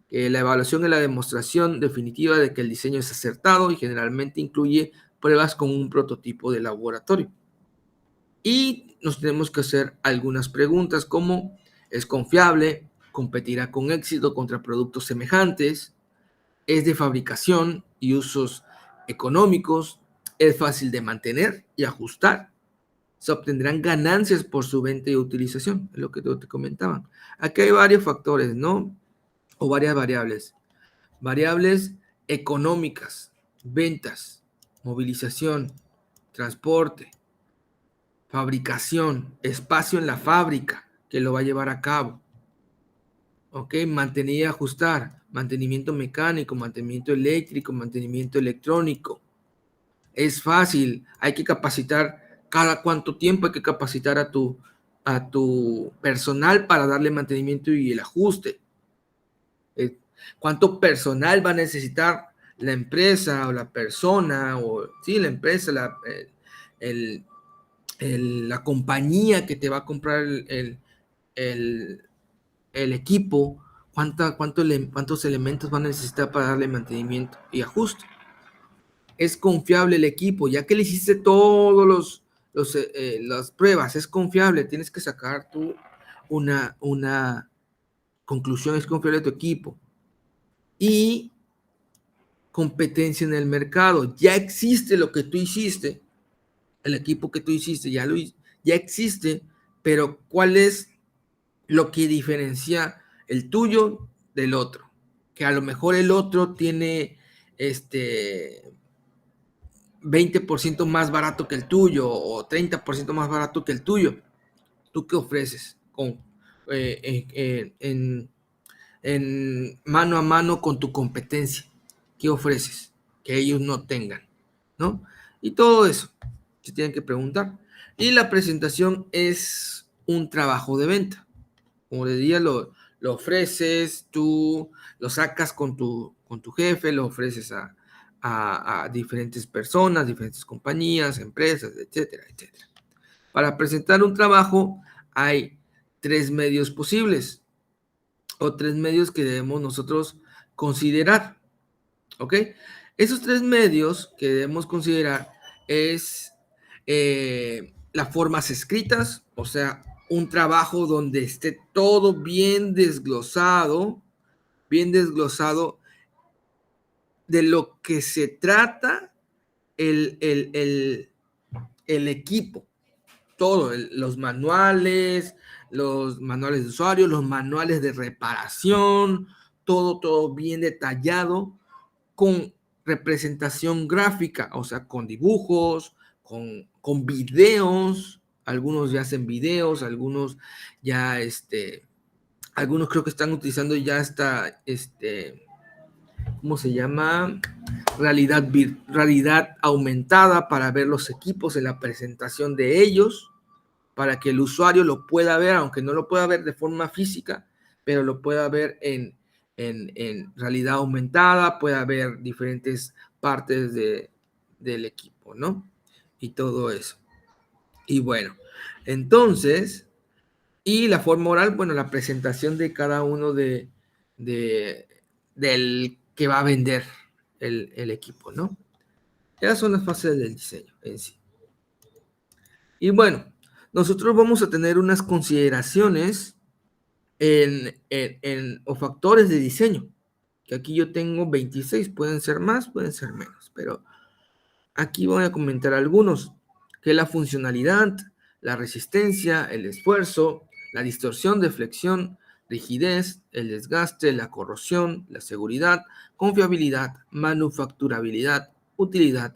La evaluación es la demostración definitiva de que el diseño es acertado y generalmente incluye pruebas con un prototipo de laboratorio. Y nos tenemos que hacer algunas preguntas como: ¿es confiable? ¿Competirá con éxito contra productos semejantes? ¿Es de fabricación y usos económicos? ¿Es fácil de mantener y ajustar? ¿Se obtendrán ganancias por su venta y utilización? Es lo que te comentaban. Aquí hay varios factores, ¿no? O varias variables. Variables económicas, ventas, movilización, transporte, fabricación, espacio en la fábrica que lo va a llevar a cabo. ¿Ok? Mantener y ajustar, mantenimiento mecánico, mantenimiento eléctrico, mantenimiento electrónico. Es fácil, hay que capacitar, cada cuánto tiempo hay que capacitar a tu personal para darle mantenimiento y el ajuste. ¿Cuánto personal va a necesitar la empresa o la persona, o sí, la empresa, la compañía que te va a comprar el equipo? ¿Cuántos elementos van a necesitar para darle mantenimiento y ajuste? Es confiable el equipo, ya que le hiciste todos las pruebas, es confiable, tienes que sacar tú una conclusión, es confiable tu equipo. Y competencia en el mercado, ya existe lo que tú hiciste, el equipo que tú hiciste, ya existe, pero ¿cuál es lo que diferencia el tuyo del otro? Que a lo mejor el otro tiene 20% más barato que el tuyo o 30% más barato que el tuyo. ¿Tú qué ofreces en mano a mano con tu competencia? ¿Qué ofreces que ellos no tengan? ¿No? Y todo eso se tienen que preguntar. Y la presentación es un trabajo de venta. Como le decía, lo ofreces, tú lo sacas con tu jefe, lo ofreces a diferentes personas, diferentes compañías, empresas, etcétera, etcétera. Para presentar un trabajo hay 3 medios posibles o 3 medios que debemos nosotros considerar, ¿ok? Esos 3 medios que debemos considerar es las formas escritas, o sea, un trabajo donde esté todo bien desglosado de lo que se trata el equipo. Todo, los manuales de usuario, los manuales de reparación, todo bien detallado, con representación gráfica, o sea, con dibujos, con videos. Algunos ya hacen videos, algunos ya, algunos creo que están utilizando ya esta, ¿cómo se llama? Realidad aumentada para ver los equipos en la presentación de ellos, para que el usuario lo pueda ver, aunque no lo pueda ver de forma física, pero lo pueda ver en realidad aumentada, pueda ver diferentes partes del equipo, ¿no? Y todo eso. Y bueno, entonces, y la forma oral, bueno, la presentación de cada uno del que va a vender el equipo, ¿no? Esas son las fases del diseño en sí. Y bueno, nosotros vamos a tener unas consideraciones o factores de diseño, que aquí yo tengo 26, pueden ser más, pueden ser menos, pero aquí voy a comentar algunos, que es la funcionalidad, la resistencia, el esfuerzo, la distorsión, deflexión, rigidez, el desgaste, la corrosión, la seguridad, confiabilidad, manufacturabilidad, utilidad,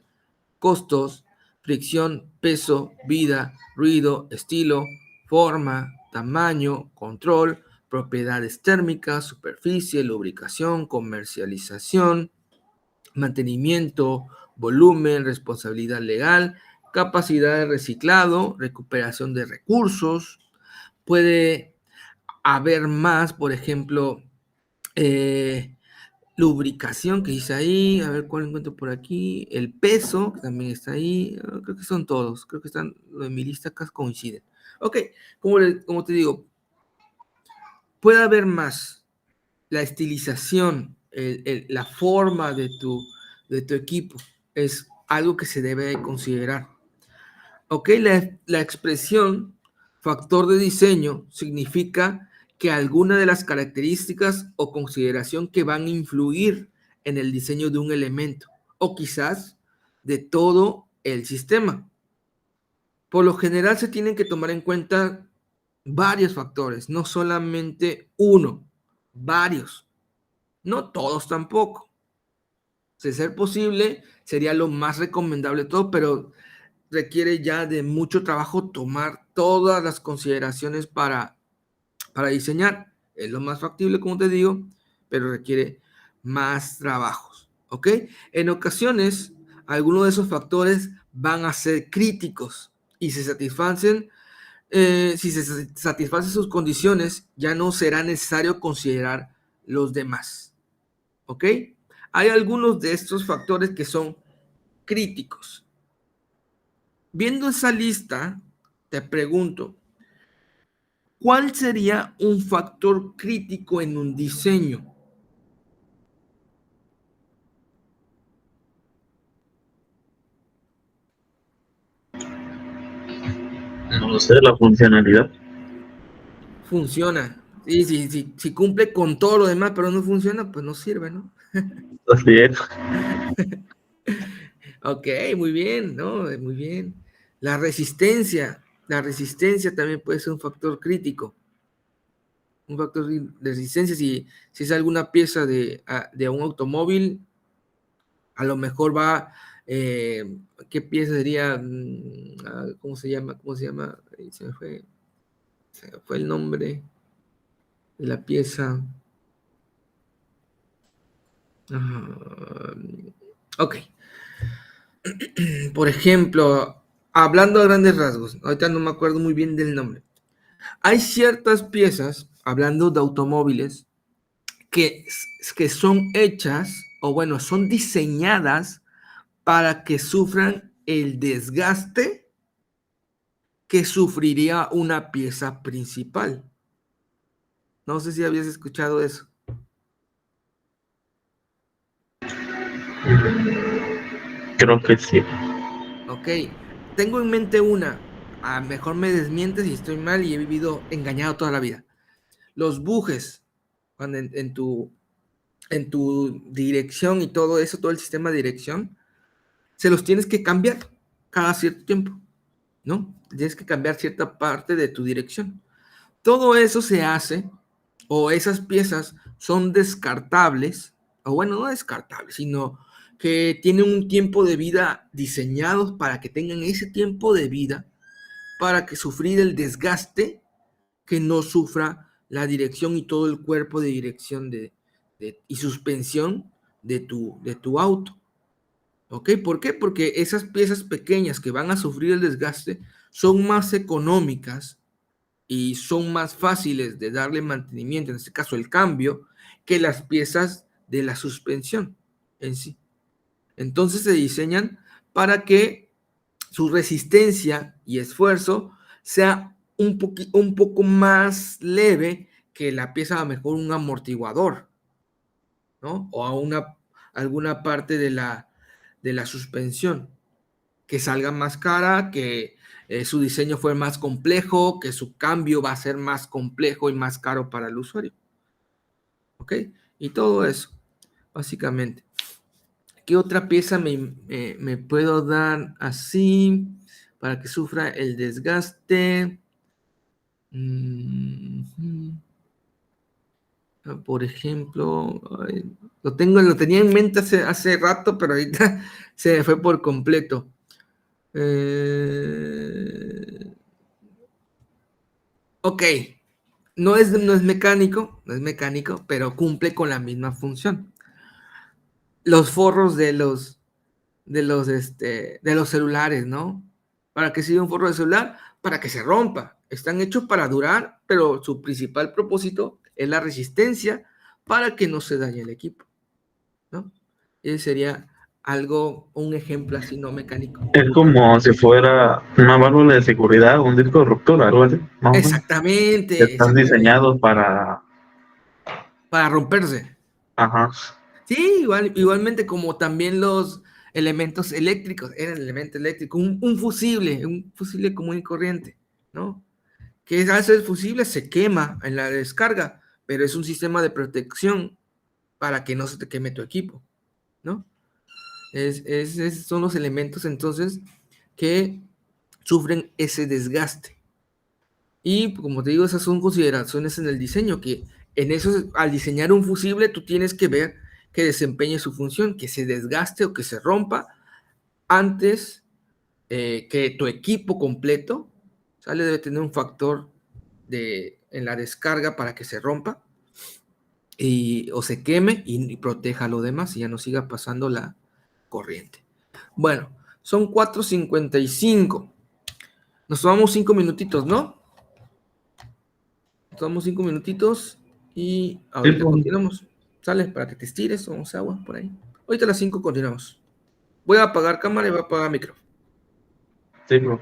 costos, fricción, peso, vida, ruido, estilo, forma, tamaño, control, propiedades térmicas, superficie, lubricación, comercialización, mantenimiento, volumen, responsabilidad legal, capacidad de reciclado, recuperación de recursos. Puede haber más, por ejemplo, lubricación que dice ahí, a ver cuál encuentro por aquí, el peso, que también está ahí, creo que son todos, creo que están, lo de mi lista acá coinciden. Ok, como te digo, puede haber más, la estilización, la forma de tu equipo, es algo que se debe considerar. Ok, la expresión factor de diseño significa que alguna de las características o consideración que van a influir en el diseño de un elemento o quizás de todo el sistema. Por lo general se tienen que tomar en cuenta varios factores, no solamente uno, varios, no todos tampoco. De ser posible, sería lo más recomendable todo, pero requiere ya de mucho trabajo tomar todas las consideraciones para diseñar. Es lo más factible, como te digo, pero requiere más trabajos, ¿ok? En ocasiones, algunos de esos factores van a ser críticos y si se satisfacen sus condiciones, ya no será necesario considerar los demás, ¿ok? Hay algunos de estos factores que son críticos. Viendo esa lista, te pregunto, ¿cuál sería un factor crítico en un diseño? No lo sé, la funcionalidad. Funciona. Sí, si cumple con todo lo demás, pero no funciona, pues no sirve, ¿no? Así es. Ok, muy bien, ¿no? Muy bien. La resistencia La resistencia también puede ser un factor crítico. Un factor de resistencia, si es alguna pieza de un automóvil, a lo mejor va, ¿qué pieza sería? ¿Cómo se llama? ¿Cómo se llama? Se me fue el nombre de la pieza. Ok. Por ejemplo, hablando a grandes rasgos, ahorita no me acuerdo muy bien del nombre. Hay ciertas piezas, hablando de automóviles, que, que son hechas, o bueno, son diseñadas para que sufran el desgaste que sufriría una pieza principal. No sé si habías escuchado eso. Creo que sí. Ok, tengo en mente una. A mejor me desmientes si estoy mal y he vivido engañado toda la vida. Los bujes, cuando en tu dirección y todo eso, todo el sistema de dirección, se los tienes que cambiar cada cierto tiempo, ¿no? Tienes que cambiar cierta parte de tu dirección. Todo eso se hace, o esas piezas son descartables, o bueno, no descartables, sino que tienen un tiempo de vida diseñados para que tengan ese tiempo de vida, para que sufrir el desgaste que no sufra la dirección y todo el cuerpo de dirección y suspensión de tu auto. ¿Ok? ¿Por qué? Porque esas piezas pequeñas que van a sufrir el desgaste son más económicas y son más fáciles de darle mantenimiento, en este caso el cambio, que las piezas de la suspensión en sí. Entonces se diseñan para que su resistencia y esfuerzo sea un poco más leve que la pieza, a lo mejor un amortiguador, ¿no? O alguna parte de la suspensión, que salga más cara, que su diseño fue más complejo, que su cambio va a ser más complejo y más caro para el usuario. ¿Ok? Y todo eso, básicamente. ¿Qué otra pieza me puedo dar así para que sufra el desgaste? Por ejemplo, lo tenía en mente hace rato, pero ahorita se me fue por completo. Ok, no es mecánico, pero cumple con la misma función. Los forros de los celulares, ¿no? ¿Para qué sirve un forro de celular? Para que se rompa. Están hechos para durar, pero su principal propósito es la resistencia para que no se dañe el equipo, ¿no? Ese sería un ejemplo así no mecánico. Es como si fuera una válvula de seguridad o un disco de ruptura, algo así, más o menos. Exactamente, Están exactamente. diseñados para... Para romperse. Ajá. Sí, igualmente como también los elementos eléctricos, eran elementos eléctricos, un fusible común y corriente, ¿no? Que hace el fusible, se quema en la descarga, pero es un sistema de protección para que no se te queme tu equipo, ¿no? Son los elementos entonces que sufren ese desgaste. Y como te digo, esas son consideraciones en el diseño, que en eso, al diseñar un fusible, tú tienes que ver que desempeñe su función, que se desgaste o que se rompa antes que tu equipo completo, ¿sale? Debe tener un factor en la descarga para que se rompa o se queme y proteja a lo demás y ya no siga pasando la corriente. Bueno, son 4:55. Nos tomamos 5 minutitos, ¿no? Nos tomamos 5 minutitos y Sí, ahorita pues, continuamos. ¿Sale? Para que te estires, tomamos agua por ahí. Ahorita a las 5 continuamos. Voy a apagar cámara y voy a apagar micro. sí, pues.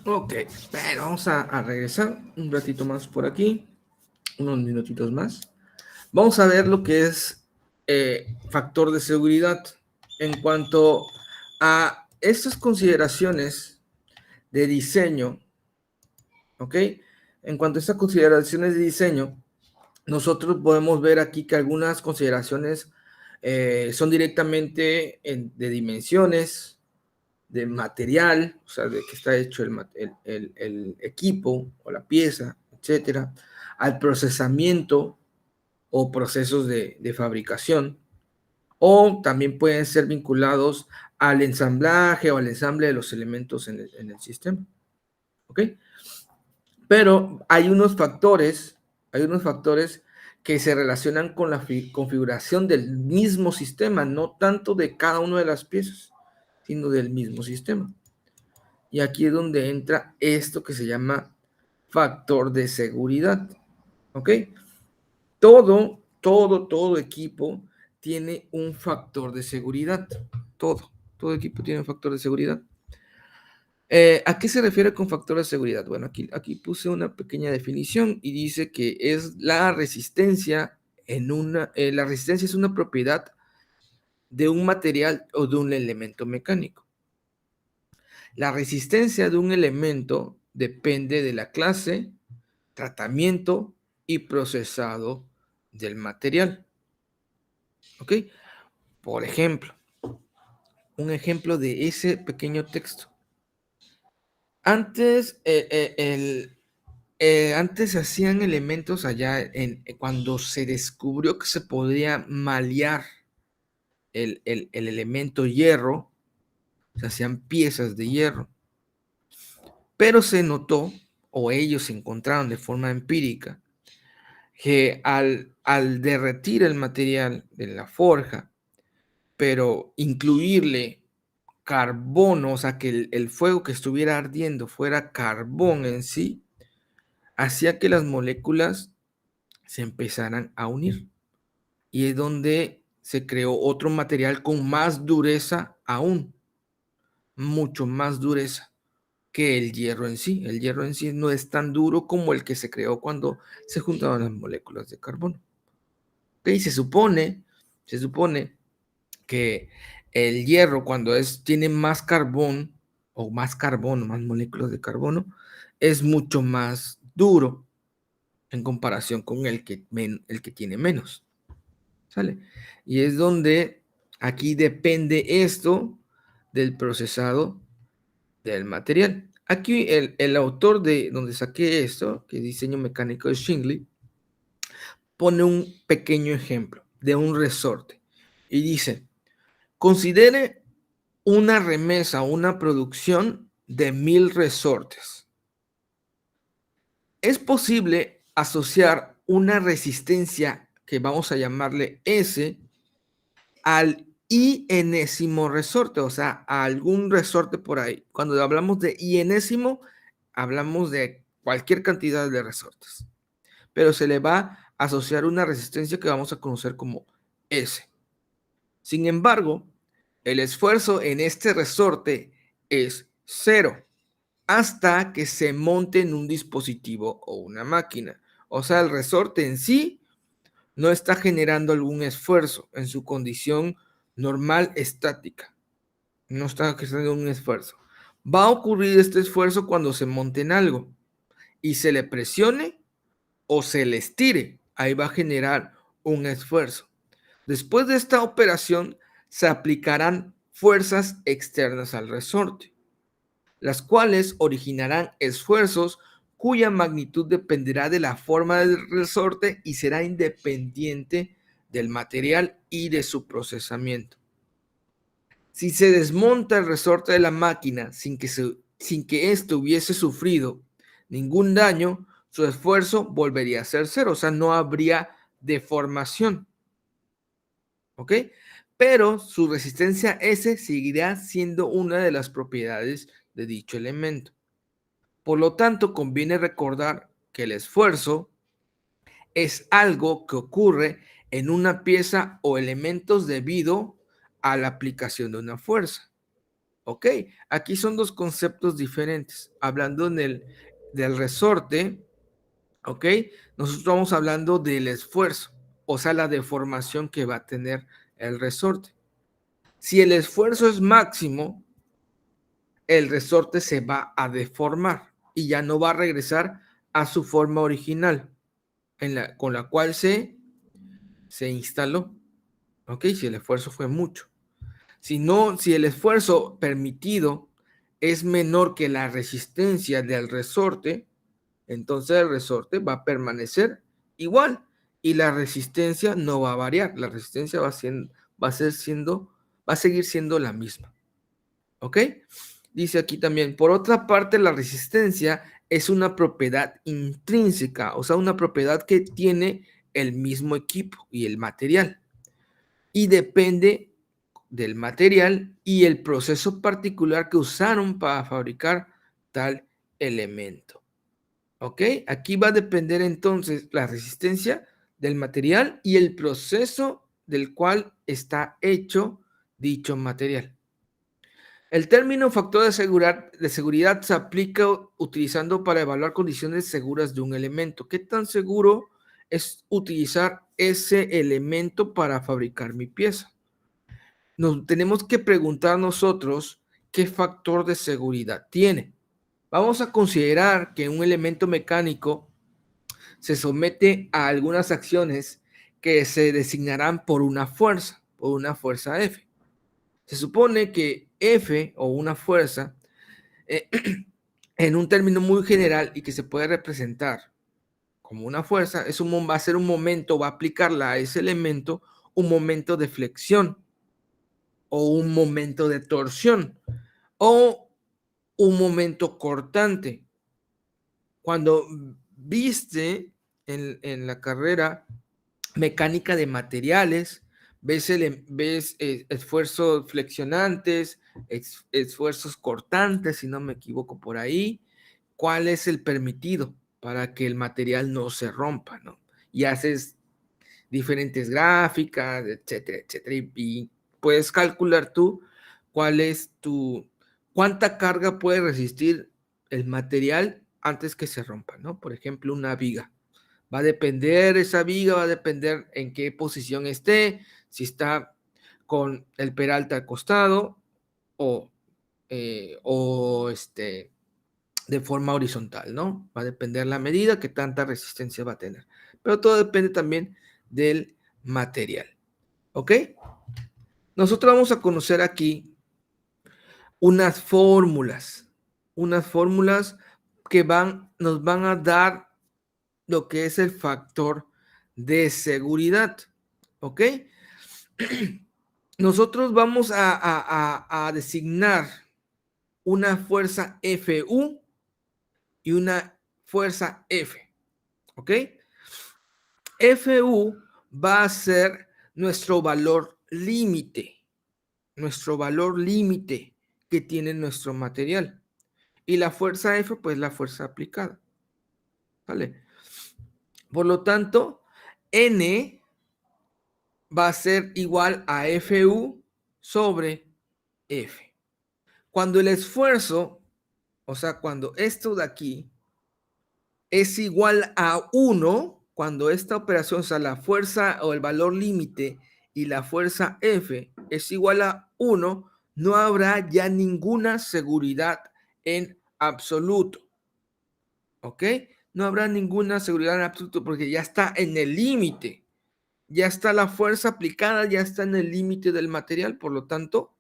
Ok, bueno, vamos a regresar un ratito más por aquí, unos minutitos más. Vamos a ver lo que es factor de seguridad en cuanto a estas consideraciones de diseño, ¿ok? En cuanto a estas consideraciones de diseño, nosotros podemos ver aquí que algunas consideraciones son directamente de dimensiones, de material, o sea, de que está hecho el equipo o la pieza, etcétera, al procesamiento o procesos de fabricación, o también pueden ser vinculados al ensamblaje o al ensamble de los elementos en el sistema. ¿Ok? Pero hay unos factores que se relacionan con la configuración del mismo sistema, no tanto de cada una de las piezas, sino del mismo sistema. Y aquí es donde entra esto que se llama factor de seguridad. ¿Ok? Todo equipo tiene un factor de seguridad. Todo equipo tiene un factor de seguridad. ¿A qué se refiere con factor de seguridad? Bueno, aquí puse una pequeña definición y dice que es la resistencia la resistencia es una propiedad de un material o de un elemento mecánico. La resistencia de un elemento depende de la clase, tratamiento y procesado del material. ¿Ok? Por ejemplo, un ejemplo de ese pequeño texto. Antes, antes se hacían elementos allá cuando se descubrió que se podía malear el elemento hierro, se hacían piezas de hierro, pero se notó, o ellos encontraron de forma empírica, que al derretir el material de la forja, pero incluirle carbono, o sea, que el fuego que estuviera ardiendo fuera carbón en sí, hacía que las moléculas se empezaran a unir. Y es donde se creó otro material con más dureza aún, mucho más dureza que el hierro en sí. El hierro en sí no es tan duro como el que se creó cuando se juntaban las moléculas de carbono. ¿Okay? Se supone que el hierro cuando tiene más carbón o más carbono, más moléculas de carbono, es mucho más duro en comparación con el que tiene menos. ¿Sale? Y es donde aquí depende esto del procesado del material. Aquí el autor de donde saqué esto, que es diseño mecánico de Shingley, pone un pequeño ejemplo de un resorte y dice, considere una remesa, una producción de 1000 resortes. Es posible asociar una resistencia que vamos a llamarle S al i-enésimo resorte, o sea, a algún resorte por ahí. Cuando hablamos de i-enésimo, hablamos de cualquier cantidad de resortes, pero se le va a asociar una resistencia que vamos a conocer como S. Sin embargo, el esfuerzo en este resorte es 0 hasta que se monte en un dispositivo o una máquina. O sea, el resorte en sí no está generando algún esfuerzo en su condición normal estática. No está generando un esfuerzo. Va a ocurrir este esfuerzo cuando se monte en algo y se le presione o se le estire. Ahí va a generar un esfuerzo. Después de esta operación, se aplicarán fuerzas externas al resorte, las cuales originarán esfuerzos cuya magnitud dependerá de la forma del resorte y será independiente del material y de su procesamiento. Si se desmonta el resorte de la máquina sin que éste hubiese sufrido ningún daño, su esfuerzo volvería a ser 0, o sea, no habría deformación. ¿Ok? Pero su resistencia S seguirá siendo una de las propiedades de dicho elemento. Por lo tanto, conviene recordar que el esfuerzo es algo que ocurre en una pieza o elementos debido a la aplicación de una fuerza. ¿Ok? Aquí son dos conceptos diferentes. Hablando del resorte, ¿ok? Nosotros estamos hablando del esfuerzo, o sea, la deformación que va a tener el resorte. Si el esfuerzo es máximo, el resorte se va a deformar y ya no va a regresar a su forma original con la cual se instaló. ¿Ok? Si el esfuerzo fue mucho. Si el esfuerzo permitido es menor que la resistencia del resorte, entonces el resorte va a permanecer igual y la resistencia no va a variar. La resistencia va a seguir siendo la misma. ¿Ok? Dice aquí también, por otra parte, la resistencia es una propiedad intrínseca, o sea, una propiedad que tiene el mismo equipo y el material. Y depende del material y el proceso particular que usaron para fabricar tal elemento. ¿Ok? Aquí va a depender entonces la resistencia del material y el proceso del cual está hecho dicho material. El término factor de seguridad se aplica utilizando para evaluar condiciones seguras de un elemento. ¿Qué tan seguro es utilizar ese elemento para fabricar mi pieza? Nos tenemos que preguntar nosotros qué factor de seguridad tiene. Vamos a considerar que un elemento mecánico se somete a algunas acciones que se designarán por una fuerza F. Se supone que F o una fuerza, en un término muy general y que se puede representar como una fuerza, va a ser un momento, va a aplicarla a ese elemento, un momento de flexión o un momento de torsión o un momento cortante. Cuando viste en la carrera mecánica de materiales, ves esfuerzos flexionantes, esfuerzos cortantes, si no me equivoco por ahí. ¿Cuál es el permitido para que el material no se rompa, ¿no? Y haces diferentes gráficas, etcétera, etcétera, y puedes calcular tú cuánta carga puede resistir el material antes que se rompa, ¿no? Por ejemplo, una viga. Esa viga va a depender en qué posición esté, si está con el peralte al costado o de forma horizontal, ¿no? Va a depender la medida que tanta resistencia va a tener. Pero todo depende también del material, ¿ok? Nosotros vamos a conocer aquí unas fórmulas que nos van a dar lo que es el factor de seguridad, ¿ok? Nosotros vamos a designar una fuerza FU y una fuerza F, ¿ok? FU va a ser nuestro valor límite que tiene nuestro material. Y la fuerza F, pues la fuerza aplicada. ¿Vale? Por lo tanto, N va a ser igual a FU sobre F. Cuando el esfuerzo, o sea, cuando esto de aquí es igual a 1, cuando esta operación, o sea, la fuerza o el valor límite y la fuerza F es igual a 1, no habrá ya ninguna seguridad en absoluto. ¿Ok? No habrá ninguna seguridad en absoluto porque ya está en el límite. Ya está la fuerza aplicada, ya está en el límite del material, por lo tanto,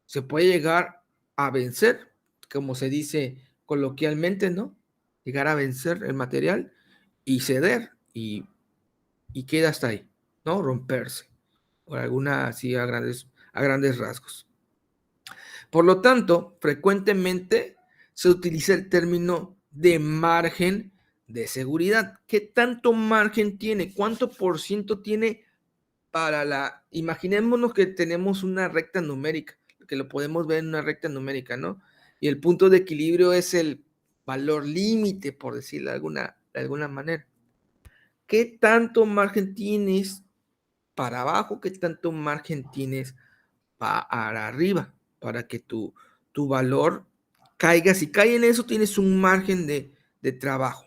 se puede llegar a vencer, como se dice coloquialmente, ¿no? Llegar a vencer el material y ceder y queda hasta ahí, ¿no? Romperse, por alguna así a grandes rasgos. Por lo tanto, frecuentemente se utiliza el término de margen de seguridad. ¿Qué tanto margen tiene? ¿Cuánto por ciento tiene imaginémonos que tenemos una recta numérica, que lo podemos ver en una recta numérica, ¿no? Y el punto de equilibrio es el valor límite, por decirlo de alguna manera. ¿Qué tanto margen tienes para abajo? ¿Qué tanto margen tienes para arriba? para que tu valor caiga. Si cae en eso, tienes un margen de trabajo.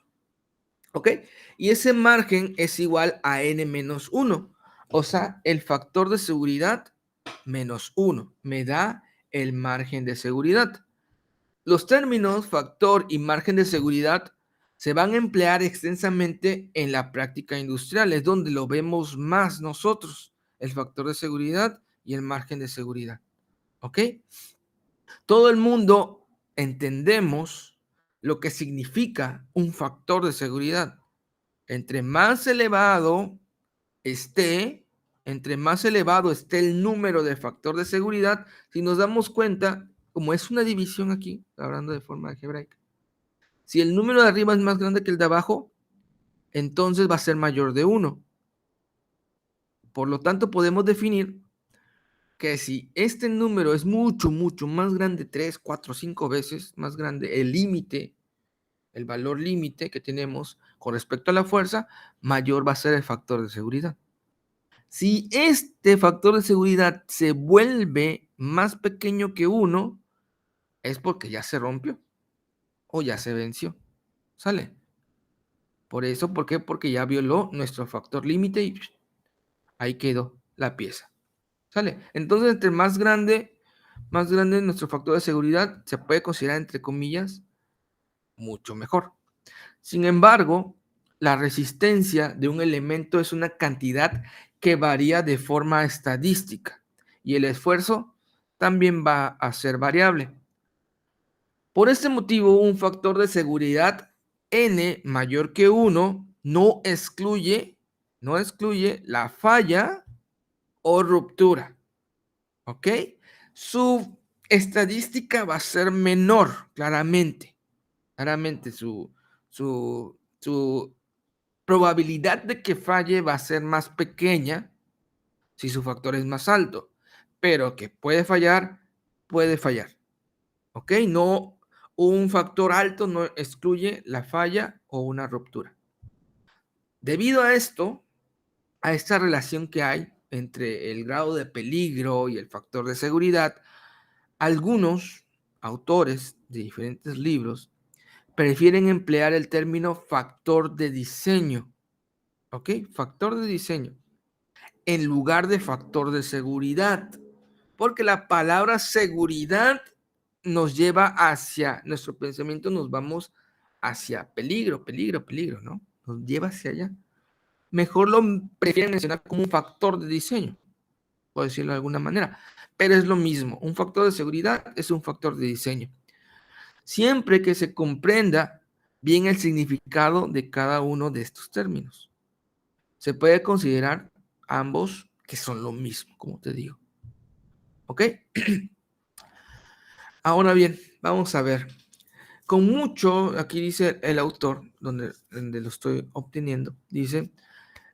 ¿Ok? Y ese margen es igual a n-1. O sea, el factor de seguridad menos 1 me da el margen de seguridad. Los términos factor y margen de seguridad se van a emplear extensamente en la práctica industrial, es donde lo vemos más nosotros, el factor de seguridad y el margen de seguridad. ¿Ok? Todo el mundo entendemos lo que significa un factor de seguridad. Entre más elevado esté el número de factor de seguridad, si nos damos cuenta, como es una división aquí, hablando de forma algebraica, si el número de arriba es más grande que el de abajo, entonces va a ser mayor de 1. Por lo tanto, podemos definir que si este número es mucho, mucho más grande, 3, 4, 5 veces más grande, el límite, el valor límite que tenemos con respecto a la fuerza, mayor va a ser el factor de seguridad. Si este factor de seguridad se vuelve más pequeño que 1, es porque ya se rompió o ya se venció. ¿Sale? Por eso, ¿por qué? Porque ya violó nuestro factor límite y ahí quedó la pieza. ¿Sale? Entonces, entre más grande nuestro factor de seguridad, se puede considerar, entre comillas, mucho mejor. Sin embargo, la resistencia de un elemento es una cantidad que varía de forma estadística y el esfuerzo también va a ser variable. Por este motivo, un factor de seguridad n mayor que 1 no excluye la falla o ruptura. ¿Ok? Su estadística va a ser menor, claramente. Claramente su probabilidad de que falle va a ser más pequeña si su factor es más alto, pero que puede fallar. ¿Ok? No, un factor alto no excluye la falla o una ruptura. Debido a esto, a esta relación que hay entre el grado de peligro y el factor de seguridad, algunos autores de diferentes libros prefieren emplear el término factor de diseño, ¿ok? Factor de diseño, en lugar de factor de seguridad, porque la palabra seguridad nos lleva hacia, nuestro pensamiento nos vamos hacia peligro, ¿no? Nos lleva hacia allá. Mejor lo prefieren mencionar como un factor de diseño, por decirlo de alguna manera, pero es lo mismo. Un factor de seguridad es un factor de diseño. Siempre que se comprenda bien el significado de cada uno de estos términos, se puede considerar ambos que son lo mismo, como te digo. ¿Ok? Ahora bien, vamos a ver. Con mucho, aquí dice el autor, donde lo estoy obteniendo, dice,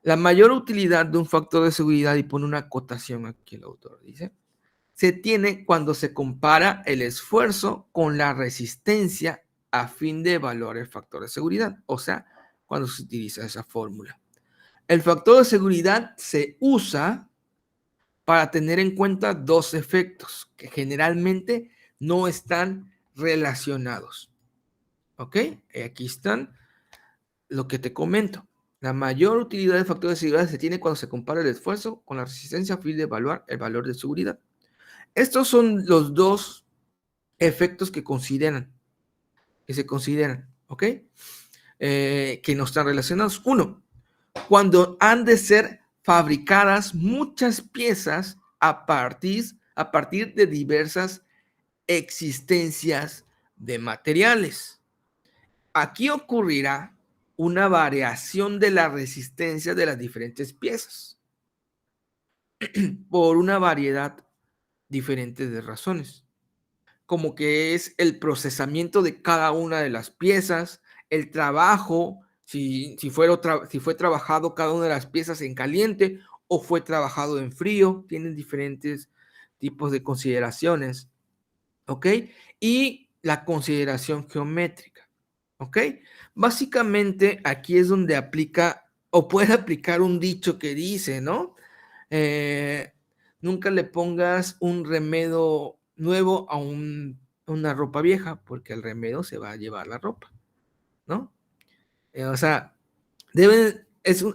la mayor utilidad de un factor de seguridad, y pone una acotación aquí el autor, dice, se tiene cuando se compara el esfuerzo con la resistencia a fin de evaluar el factor de seguridad, o sea, cuando se utiliza esa fórmula. El factor de seguridad se usa para tener en cuenta dos efectos que generalmente no están relacionados. ¿Ok? Aquí están lo que te comento. La mayor utilidad del factor de seguridad se tiene cuando se compara el esfuerzo con la resistencia a fin de evaluar el valor de seguridad. Estos son los dos efectos que se consideran, ¿ok? Que no están relacionados. Uno, cuando han de ser fabricadas muchas piezas a partir de diversas existencias de materiales. Aquí ocurrirá una variación de la resistencia de las diferentes piezas por una variedad diferente de razones, como que es el procesamiento de cada una de las piezas, el trabajo, si fue trabajado cada una de las piezas en caliente o fue trabajado en frío, tienen diferentes tipos de consideraciones, ¿ok? Y la consideración geométrica, ¿ok? Básicamente aquí es donde aplica o puede aplicar un dicho que dice, ¿no? Nunca le pongas un remedio nuevo a una ropa vieja, porque el remedio se va a llevar la ropa, ¿no? O sea,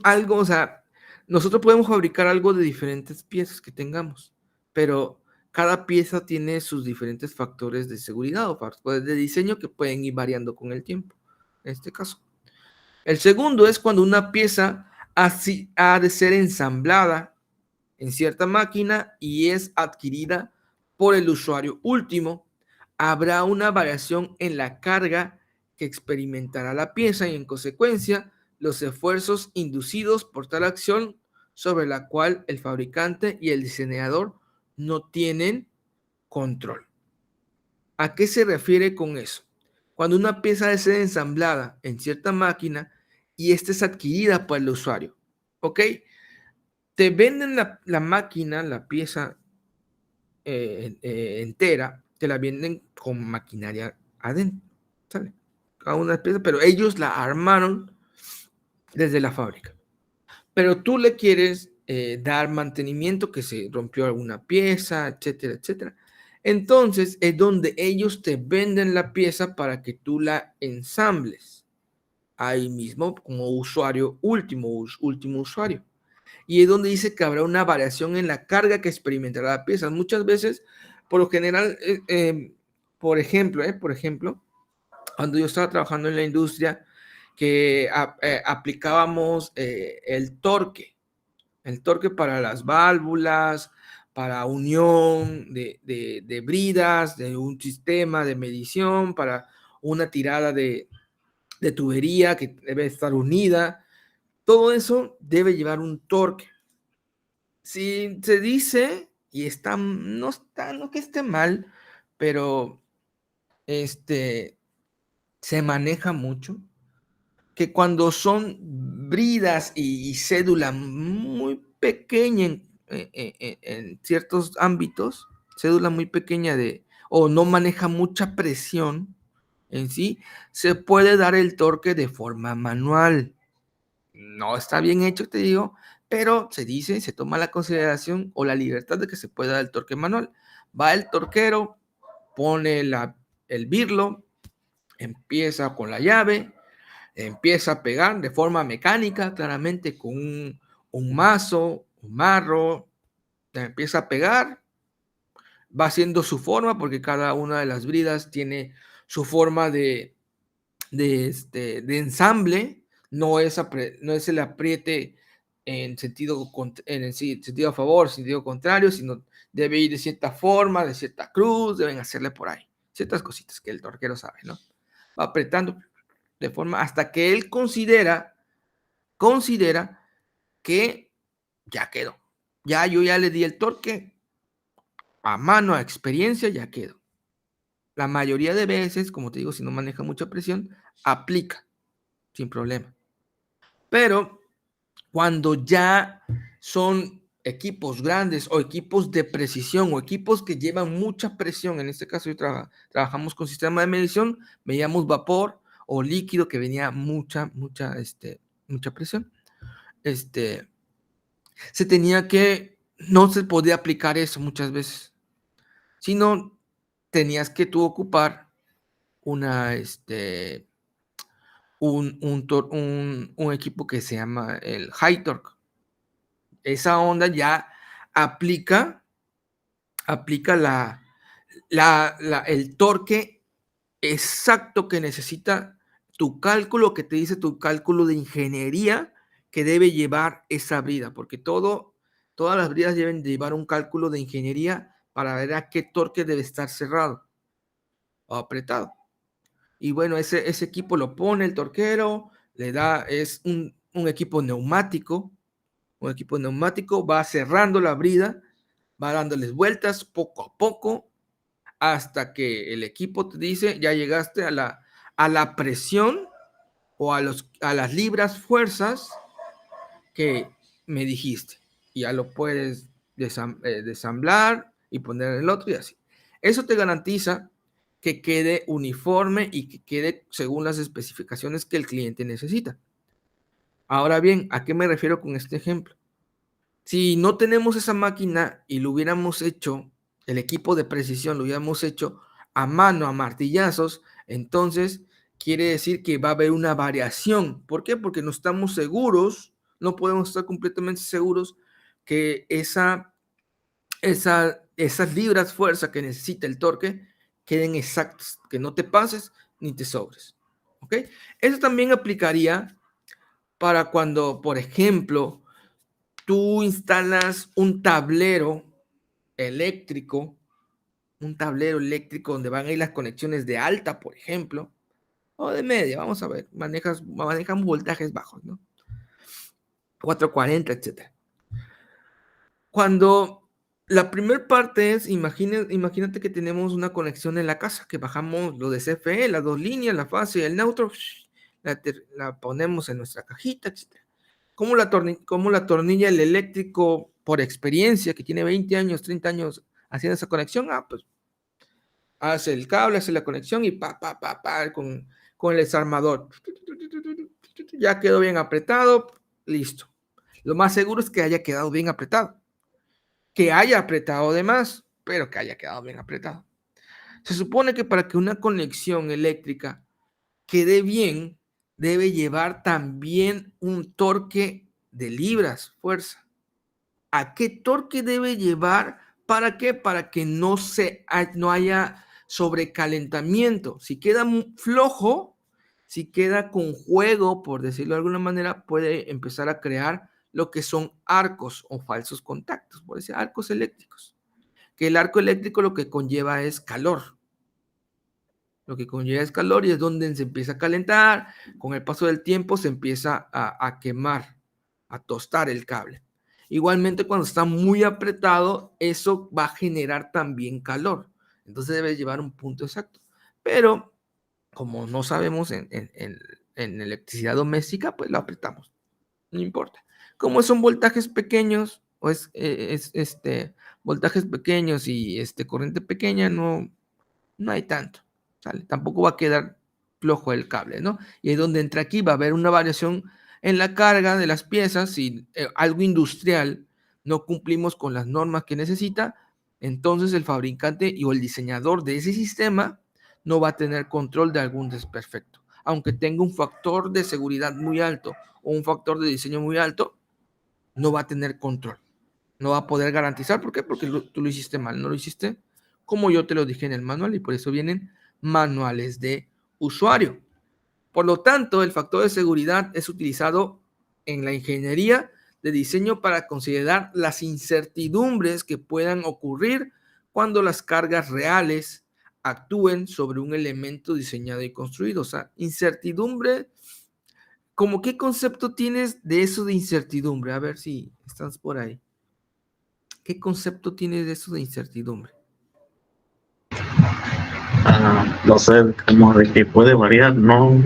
algo, o sea, nosotros podemos fabricar algo de diferentes piezas que tengamos, pero cada pieza tiene sus diferentes factores de seguridad o factores de diseño que pueden ir variando con el tiempo, en este caso. El segundo es cuando una pieza así ha de ser ensamblada en cierta máquina y es adquirida por el usuario último. Habrá una variación en la carga que experimentará la pieza y en consecuencia los esfuerzos inducidos por tal acción sobre la cual el fabricante y el diseñador no tienen control. ¿A qué se refiere con eso? Cuando una pieza debe ser ensamblada en cierta máquina y esta es adquirida por el usuario, ¿ok? Te venden la máquina, la pieza entera, te la venden con maquinaria adentro, ¿sale? Cada una pieza, pero ellos la armaron desde la fábrica. Pero tú le quieres dar mantenimiento, que se rompió alguna pieza, etcétera, etcétera. Entonces es donde ellos te venden la pieza para que tú la ensambles ahí mismo como usuario último usuario. Y es donde dice que habrá una variación en la carga que experimentará la pieza. Muchas veces, por lo general, por ejemplo, cuando yo estaba trabajando en la industria, que aplicábamos el torque para las válvulas, para unión de bridas, de un sistema de medición, para una tirada de tubería que debe estar unida. Todo eso debe llevar un torque. Si se dice, y no que esté mal, pero se maneja mucho, que cuando son bridas y cédula muy pequeña en ciertos ámbitos, cédula muy pequeña o no maneja mucha presión en sí, se puede dar el torque de forma manual. No está bien hecho, te digo, pero se dice, se toma la consideración o la libertad de que se pueda dar el torque manual. Va el torquero, pone el birlo, empieza con la llave, empieza a pegar de forma mecánica, claramente con un mazo, un marro, empieza a pegar, va haciendo su forma, porque cada una de las bridas tiene su forma de ensamble, no es el apriete en sentido a favor, sentido contrario, sino debe ir de cierta forma, de cierta cruz, deben hacerle por ahí, ciertas cositas que el torquero sabe, ¿no? Va apretando de forma hasta que él considera que ya quedó. Yo ya le di el torque a mano, a experiencia, ya quedó. La mayoría de veces, como te digo, si no maneja mucha presión, aplica sin problema. Pero cuando ya son equipos grandes o equipos de precisión o equipos que llevan mucha presión, en este caso trabajamos con sistema de medición, veíamos vapor o líquido que venía mucha presión. No se podía aplicar eso muchas veces, sino tenías que tú ocupar un equipo que se llama el High Torque. Esa onda ya aplica el torque exacto que necesita tu cálculo, que te dice tu cálculo de ingeniería que debe llevar esa brida, porque todas las bridas deben llevar un cálculo de ingeniería para ver a qué torque debe estar cerrado o apretado. Y bueno, ese equipo lo pone el torquero, es un equipo neumático, va cerrando la brida, va dándoles vueltas poco a poco, hasta que el equipo te dice, ya llegaste a la presión o a las libras fuerzas que me dijiste. Y ya lo puedes desamblar y poner en el otro y así. Eso te garantiza que quede uniforme y que quede según las especificaciones que el cliente necesita. Ahora bien, ¿a qué me refiero con este ejemplo? Si no tenemos esa máquina y lo hubiéramos hecho el equipo de precisión lo hubiéramos hecho a mano, a martillazos, entonces quiere decir que va a haber una variación. ¿Por qué? Porque no estamos seguros, no podemos estar completamente seguros que esas libras fuerza que necesita el torque queden exactas, que no te pases ni te sobres. ¿Ok? Eso también aplicaría para cuando, por ejemplo, tú instalas un tablero eléctrico donde van a ir las conexiones de alta, por ejemplo, o de media, vamos a ver, manejan voltajes bajos, ¿no? 440, etcétera. Cuando la primera parte es, imagínate que tenemos una conexión en la casa, que bajamos lo de CFE, las dos líneas, la fase y el neutro, la ponemos en nuestra cajita, etcétera. ¿Cómo la tornilla el eléctrico por experiencia, que tiene 20 años, 30 años haciendo esa conexión? Pues hace el cable, hace la conexión y con el desarmador. Ya quedó bien apretado, listo. Lo más seguro es que haya quedado bien apretado. Que haya apretado de más, pero que haya quedado bien apretado. Se supone que para que una conexión eléctrica quede bien, debe llevar también un torque de libras, fuerza. ¿A qué torque debe llevar? ¿Para qué? Para que no haya sobrecalentamiento. Si queda flojo, si queda con juego, por decirlo de alguna manera, puede empezar a crear lo que son arcos o falsos contactos, por decir, arcos eléctricos. Que el arco eléctrico lo que conlleva es calor. Lo que conlleva es calor y es donde se empieza a calentar. Con el paso del tiempo se empieza a quemar, a tostar el cable. Igualmente, cuando está muy apretado, eso va a generar también calor. Entonces debe llevar un punto exacto. Pero como no sabemos en electricidad doméstica, pues lo apretamos. No importa. Como son voltajes pequeños, o voltajes pequeños y corriente pequeña, no hay tanto. ¿Sale? Tampoco va a quedar flojo el cable, ¿no? Y es donde entra aquí, va a haber una variación en la carga de las piezas. Si algo industrial no cumplimos con las normas que necesita, entonces el fabricante o el diseñador de ese sistema no va a tener control de algún desperfecto. Aunque tenga un factor de seguridad muy alto o un factor de diseño muy alto, no va a tener control. No va a poder garantizar. ¿Por qué? Porque tú lo hiciste mal, no lo hiciste como yo te lo dije en el manual, y por eso vienen manuales de usuario. Por lo tanto, el factor de seguridad es utilizado en la ingeniería de diseño para considerar las incertidumbres que puedan ocurrir cuando las cargas reales actúen sobre un elemento diseñado y construido. O sea, incertidumbre, ¿cómo qué concepto tienes de eso de incertidumbre? A ver si estás por ahí. ¿Qué concepto tienes de eso de incertidumbre? No sé, como de que puede variar, ¿no?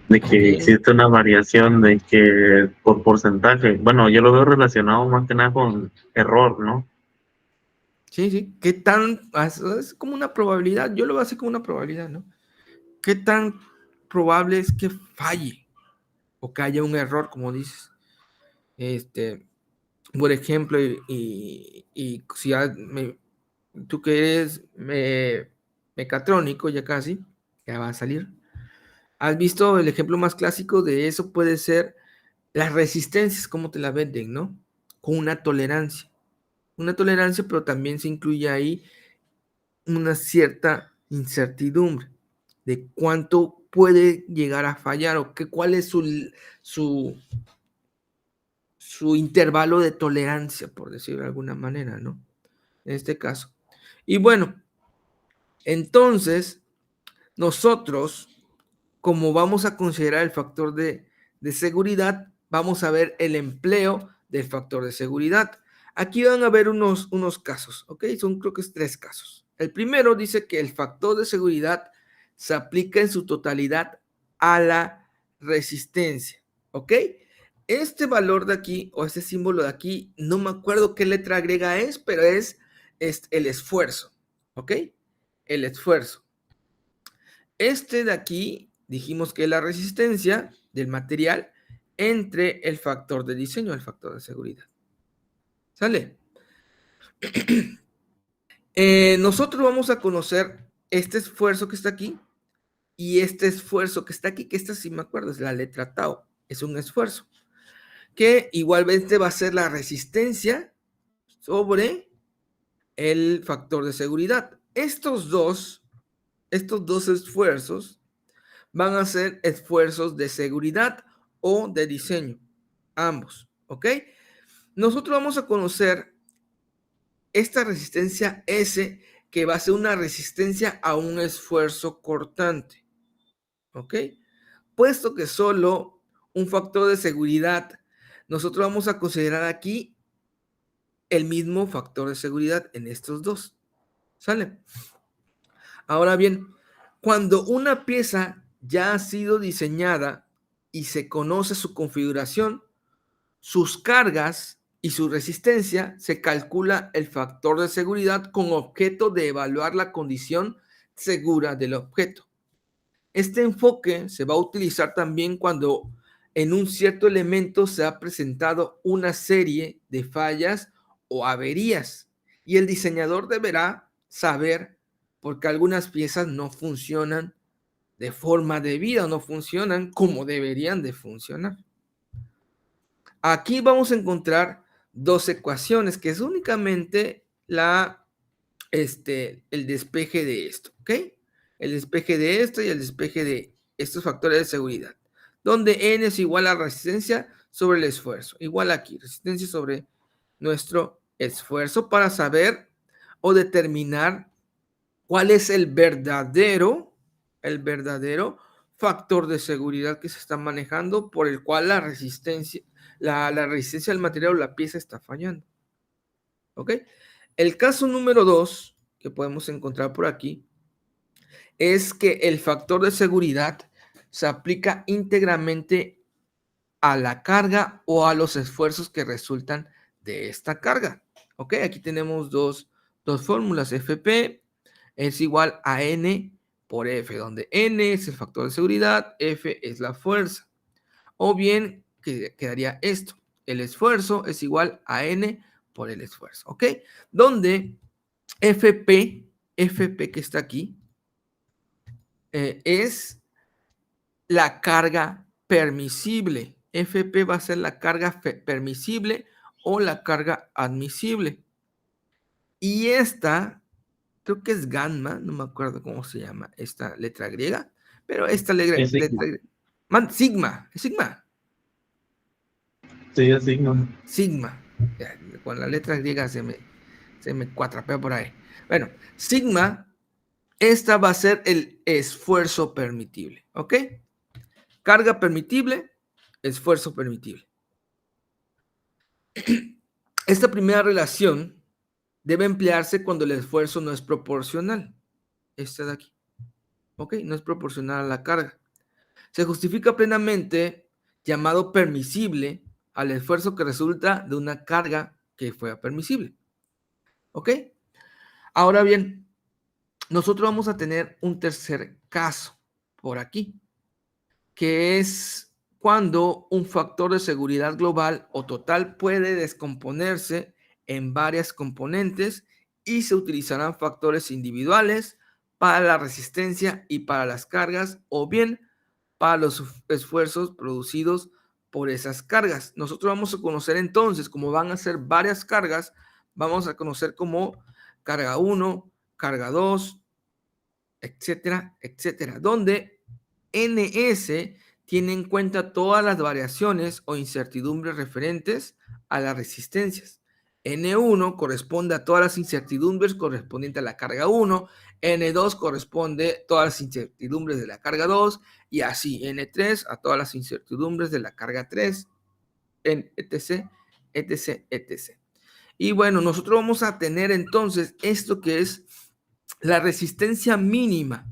De que Okay. existe una variación de que por porcentaje, bueno, yo lo veo relacionado más que nada con error, ¿no? Sí, sí. ¿Qué tan? Es como una probabilidad. Yo lo veo así como una probabilidad, ¿no? ¿Qué tan probable es que falle o que haya un error, como dices? Por ejemplo, y si tú que eres mecatrónico, ya casi, ya va a salir. ¿Has visto el ejemplo más clásico de eso? Puede ser las resistencias, cómo te la venden, ¿no? Con una tolerancia. Una tolerancia, pero también se incluye ahí una cierta incertidumbre de cuánto puede llegar a fallar o cuál es su intervalo de tolerancia, por decirlo de alguna manera, ¿no? En este caso. Y bueno, entonces nosotros, como vamos a considerar el factor de seguridad, vamos a ver el empleo del factor de seguridad. Aquí van a ver unos casos, ¿ok? Creo que es 3 casos. El primero dice que el factor de seguridad se aplica en su totalidad a la resistencia, ¿ok? Este valor de aquí, o este símbolo de aquí, no me acuerdo qué letra griega es, pero es el esfuerzo, ¿ok? El esfuerzo. Este de aquí, dijimos que es la resistencia del material entre el factor de diseño y el factor de seguridad. ¿Sale? Nosotros vamos a conocer este esfuerzo que está aquí y este esfuerzo que está aquí, que esta sí me acuerdo, es la letra tau, es un esfuerzo, que igualmente va a ser la resistencia sobre el factor de seguridad. Estos dos esfuerzos van a ser esfuerzos de seguridad o de diseño, ambos, ¿ok? Nosotros vamos a conocer esta resistencia S, que va a ser una resistencia a un esfuerzo cortante, ¿ok? Puesto que solo un factor de seguridad, nosotros vamos a considerar aquí el mismo factor de seguridad en estos dos, ¿sale? Ahora bien, cuando una pieza ya ha sido diseñada y se conoce su configuración, sus cargas y su resistencia, se calcula el factor de seguridad con objeto de evaluar la condición segura del objeto. Este enfoque se va a utilizar también cuando en un cierto elemento se ha presentado una serie de fallas o averías y el diseñador deberá saber por qué algunas piezas no funcionan de forma debida o no funcionan como deberían de funcionar. Aquí vamos a encontrar dos ecuaciones, que es únicamente el despeje de esto, ¿ok? El despeje de esto y el despeje de estos factores de seguridad, donde N es igual a resistencia sobre el esfuerzo, igual aquí, resistencia sobre nuestro esfuerzo, para saber o determinar cuál es el verdadero factor de seguridad que se está manejando, por el cual la resistencia del material o la pieza está fallando. ¿Ok? El caso número 2 que podemos encontrar por aquí es que el factor de seguridad se aplica íntegramente a la carga o a los esfuerzos que resultan de esta carga. ¿Ok? Aquí tenemos dos fórmulas. FP es igual a N por F, donde N es el factor de seguridad, F es la fuerza. O bien quedaría esto. El esfuerzo es igual a N por el esfuerzo. ¿Ok? Donde FP que está aquí, es la carga permisible. FP va a ser la carga permisible o la carga admisible. Y esta, creo que es gamma, no me acuerdo cómo se llama esta letra griega, pero esta letra sigma, ¿es sigma? Sí, es signo. Sigma. Con la letra griega se me cuatrapea por ahí. Bueno, sigma, esta va a ser el esfuerzo permitible, ¿ok? Carga permitible, esfuerzo permitible. Esta primera relación debe emplearse cuando el esfuerzo no es proporcional. Esta de aquí, ¿ok? No es proporcional a la carga. Se justifica plenamente llamado permisible al esfuerzo que resulta de una carga que fue permisible. ¿Ok? Ahora bien, nosotros vamos a tener un tercer caso por aquí, que es cuando un factor de seguridad global o total puede descomponerse en varias componentes y se utilizarán factores individuales para la resistencia y para las cargas, o bien para los esfuerzos producidos por esas cargas. Nosotros vamos a conocer entonces, como van a ser varias cargas, vamos a conocer como carga 1, carga 2, etcétera, etcétera, donde NS tiene en cuenta todas las variaciones o incertidumbres referentes a las resistencias. N1 corresponde a todas las incertidumbres correspondientes a la carga 1, N2 corresponde a todas las incertidumbres de la carga 2, y así N3 a todas las incertidumbres de la carga 3, etc, etc, etc. Y bueno, nosotros vamos a tener entonces esto que es la resistencia mínima,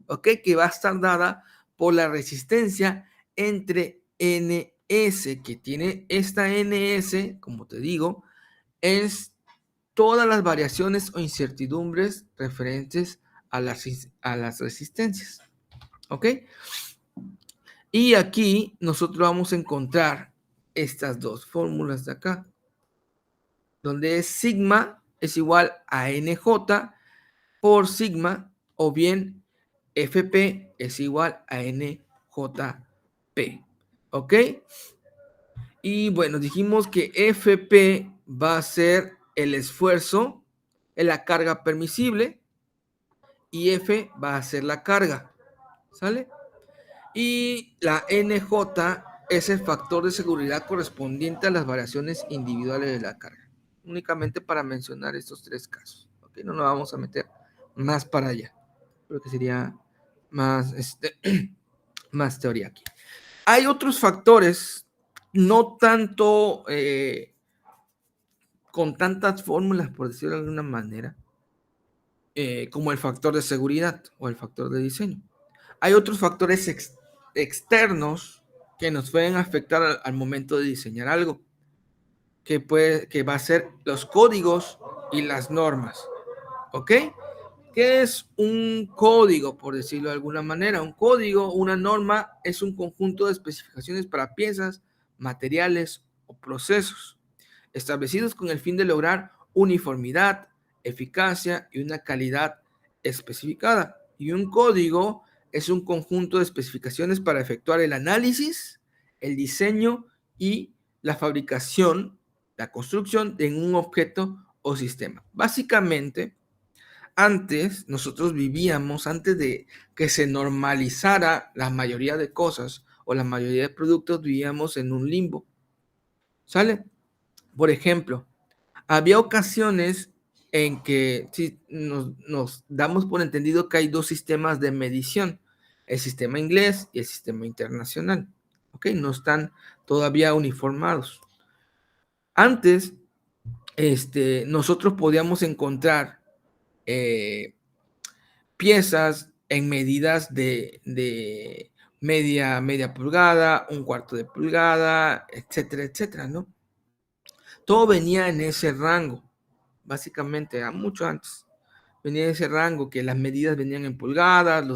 ¿ok? Que va a estar dada por la resistencia entre NS, que tiene esta NS, como te digo, es todas las variaciones o incertidumbres referentes a las resistencias, ¿ok? Y aquí nosotros vamos a encontrar estas dos fórmulas de acá, donde es sigma es igual a NJ por sigma, o bien FP es igual a NJP. ¿Ok? Y bueno, dijimos que FP va a ser el esfuerzo en la carga permisible y F va a ser la carga. ¿Sale? Y la NJ es el factor de seguridad correspondiente a las variaciones individuales de la carga. Únicamente para mencionar estos tres casos. ¿Okay? No nos vamos a meter más para allá. Creo que sería más, más teoría aquí. Hay otros factores, no tanto con tantas fórmulas, por decirlo de alguna manera, como el factor de seguridad o el factor de diseño. Hay otros factores externos que nos pueden afectar al momento de diseñar algo, que va a ser los códigos y las normas. ¿Ok? ¿Qué es un código, por decirlo de alguna manera? Un código, una norma, es un conjunto de especificaciones para piezas, materiales o procesos, establecidos con el fin de lograr uniformidad, eficacia y una calidad especificada. Y un código es un conjunto de especificaciones para efectuar el análisis, el diseño y la fabricación, la construcción de un objeto o sistema. Básicamente, antes nosotros vivíamos, antes de que se normalizara la mayoría de cosas o la mayoría de productos, vivíamos en un limbo. ¿Sale? Por ejemplo, había ocasiones en que sí, nos damos por entendido que hay dos sistemas de medición, el sistema inglés y el sistema internacional. ¿Ok? No están todavía uniformados. Antes, nosotros podíamos encontrar piezas en medidas de media pulgada, un cuarto de pulgada, etcétera, etcétera, ¿no? Todo venía en ese rango, básicamente, mucho antes. Venía en ese rango, que las medidas venían en pulgadas,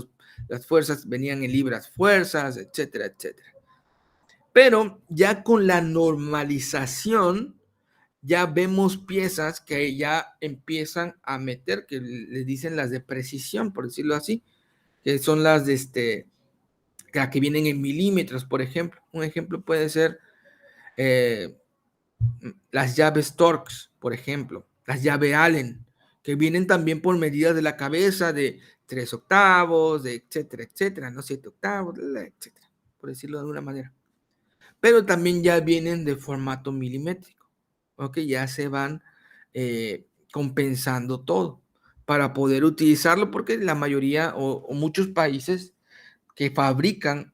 las fuerzas venían en libras fuerzas, etcétera, etcétera. Pero ya con la normalización, ya vemos piezas que ya empiezan a meter, que le dicen las de precisión, por decirlo así, que son las de que vienen en milímetros, por ejemplo. Un ejemplo puede ser las llaves Torx, por ejemplo, las llaves Allen, que vienen también por medidas de la cabeza de 3 octavos, de etcétera, etcétera, no 7 octavos, etcétera, por decirlo de alguna manera. Pero también ya vienen de formato milimétrico, ¿ok? Ya se van compensando todo para poder utilizarlo, porque la mayoría o muchos países que fabricantes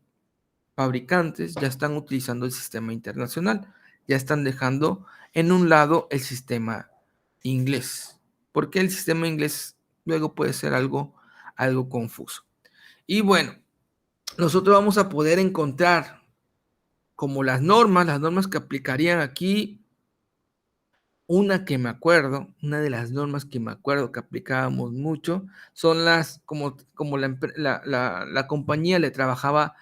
ya están utilizando el sistema internacional, ya están dejando en un lado el sistema inglés, porque el sistema inglés luego puede ser algo confuso. Y bueno, nosotros vamos a poder encontrar como las normas que aplicarían aquí. Una de las normas que me acuerdo que aplicábamos mucho, son como la compañía le trabajaba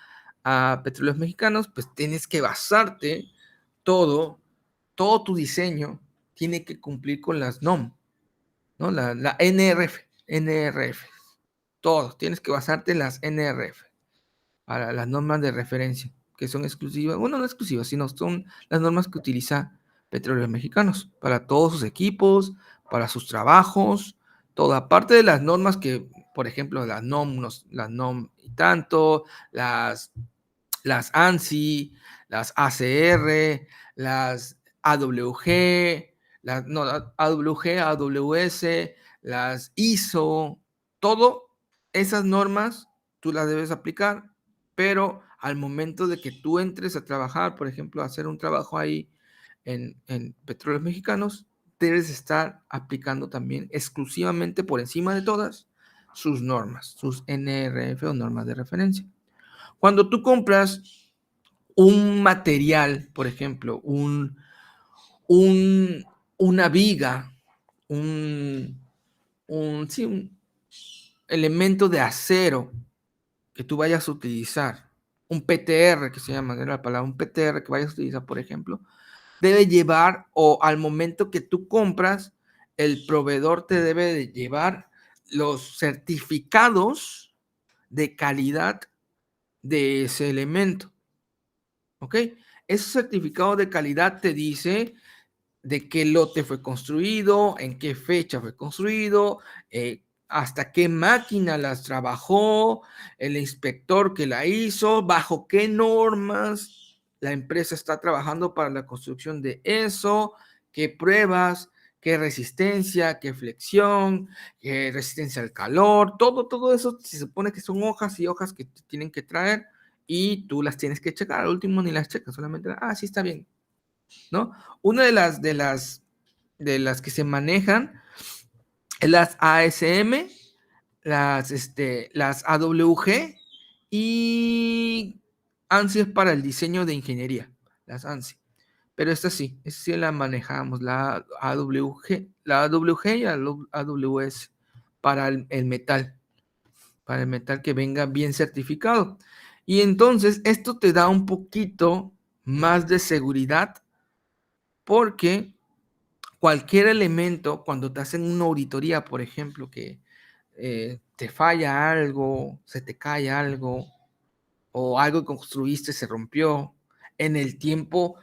a Petróleos Mexicanos, pues tienes que basarte todo tu diseño tiene que cumplir con las NOM, ¿no? La NRF, todo, tienes que basarte en las NRF, para las normas de referencia, que son exclusivas, bueno, no exclusivas, sino son las normas que utiliza Petróleos Mexicanos para todos sus equipos, para sus trabajos, toda parte de las normas que, por ejemplo, las NOM y tanto, las ANSI, las ACR, las AWG, AWG, AWS, las ISO, todo esas normas tú las debes aplicar, pero al momento de que tú entres a trabajar, por ejemplo, a hacer un trabajo ahí en Petróleos Mexicanos, debes estar aplicando también exclusivamente por encima de todas sus normas, sus NRF o normas de referencia. Cuando tú compras un material, por ejemplo, una viga, sí, un elemento de acero que tú vayas a utilizar, un PTR que se llama, era la palabra, un PTR que vayas a utilizar, por ejemplo, debe llevar, o al momento que tú compras, el proveedor te debe de llevar los certificados de calidad de ese elemento. ¿Ok? Ese certificado de calidad te dice de qué lote fue construido, en qué fecha fue construido, hasta qué máquina las trabajó, el inspector que la hizo, bajo qué normas la empresa está trabajando para la construcción de eso, qué pruebas, qué resistencia, qué flexión, qué resistencia al calor, todo eso se supone que son hojas y hojas que tienen que traer y tú las tienes que checar. Al último ni las checas, solamente, sí está bien, ¿no? Una de las que se manejan es las ASM, las AWG y ANSI es para el diseño de ingeniería, las ANSI. Pero esta sí la manejamos, la AWG y la AWS para el metal que venga bien certificado. Y entonces esto te da un poquito más de seguridad porque cualquier elemento, cuando te hacen una auditoría, por ejemplo, que te falla algo, se te cae algo, o algo que construiste se rompió, en el tiempo,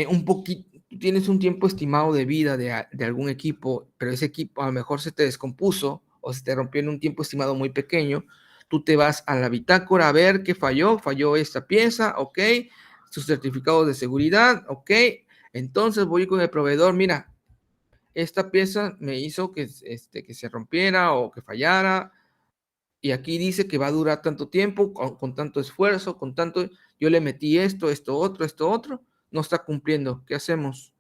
un poquito, tienes un tiempo estimado de vida de algún equipo, pero ese equipo a lo mejor se te descompuso o se te rompió en un tiempo estimado muy pequeño, tú te vas a la bitácora a ver qué falló esta pieza, ok, sus certificados de seguridad, ok, entonces voy con el proveedor, mira, esta pieza me hizo que se rompiera o que fallara, y aquí dice que va a durar tanto tiempo, con tanto esfuerzo, con tanto, yo le metí esto otro, no está cumpliendo, ¿qué hacemos?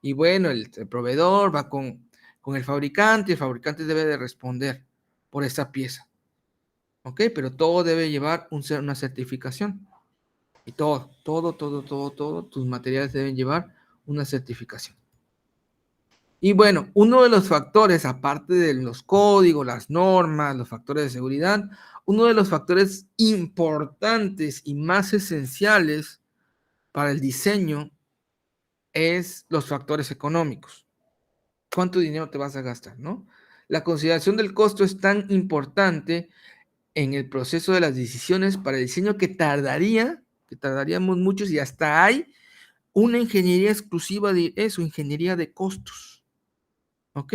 Y bueno, el proveedor va con el fabricante debe de responder por esa pieza, ¿ok? Pero todo debe llevar una certificación, y todo, tus materiales deben llevar una certificación. Y bueno, uno de los factores, aparte de los códigos, las normas, los factores de seguridad, uno de los factores importantes y más esenciales para el diseño es los factores económicos. ¿Cuánto dinero te vas a gastar, no? La consideración del costo es tan importante en el proceso de las decisiones para el diseño que tardaríamos muchos, y hasta hay una ingeniería exclusiva de eso, ingeniería de costos. ¿Ok?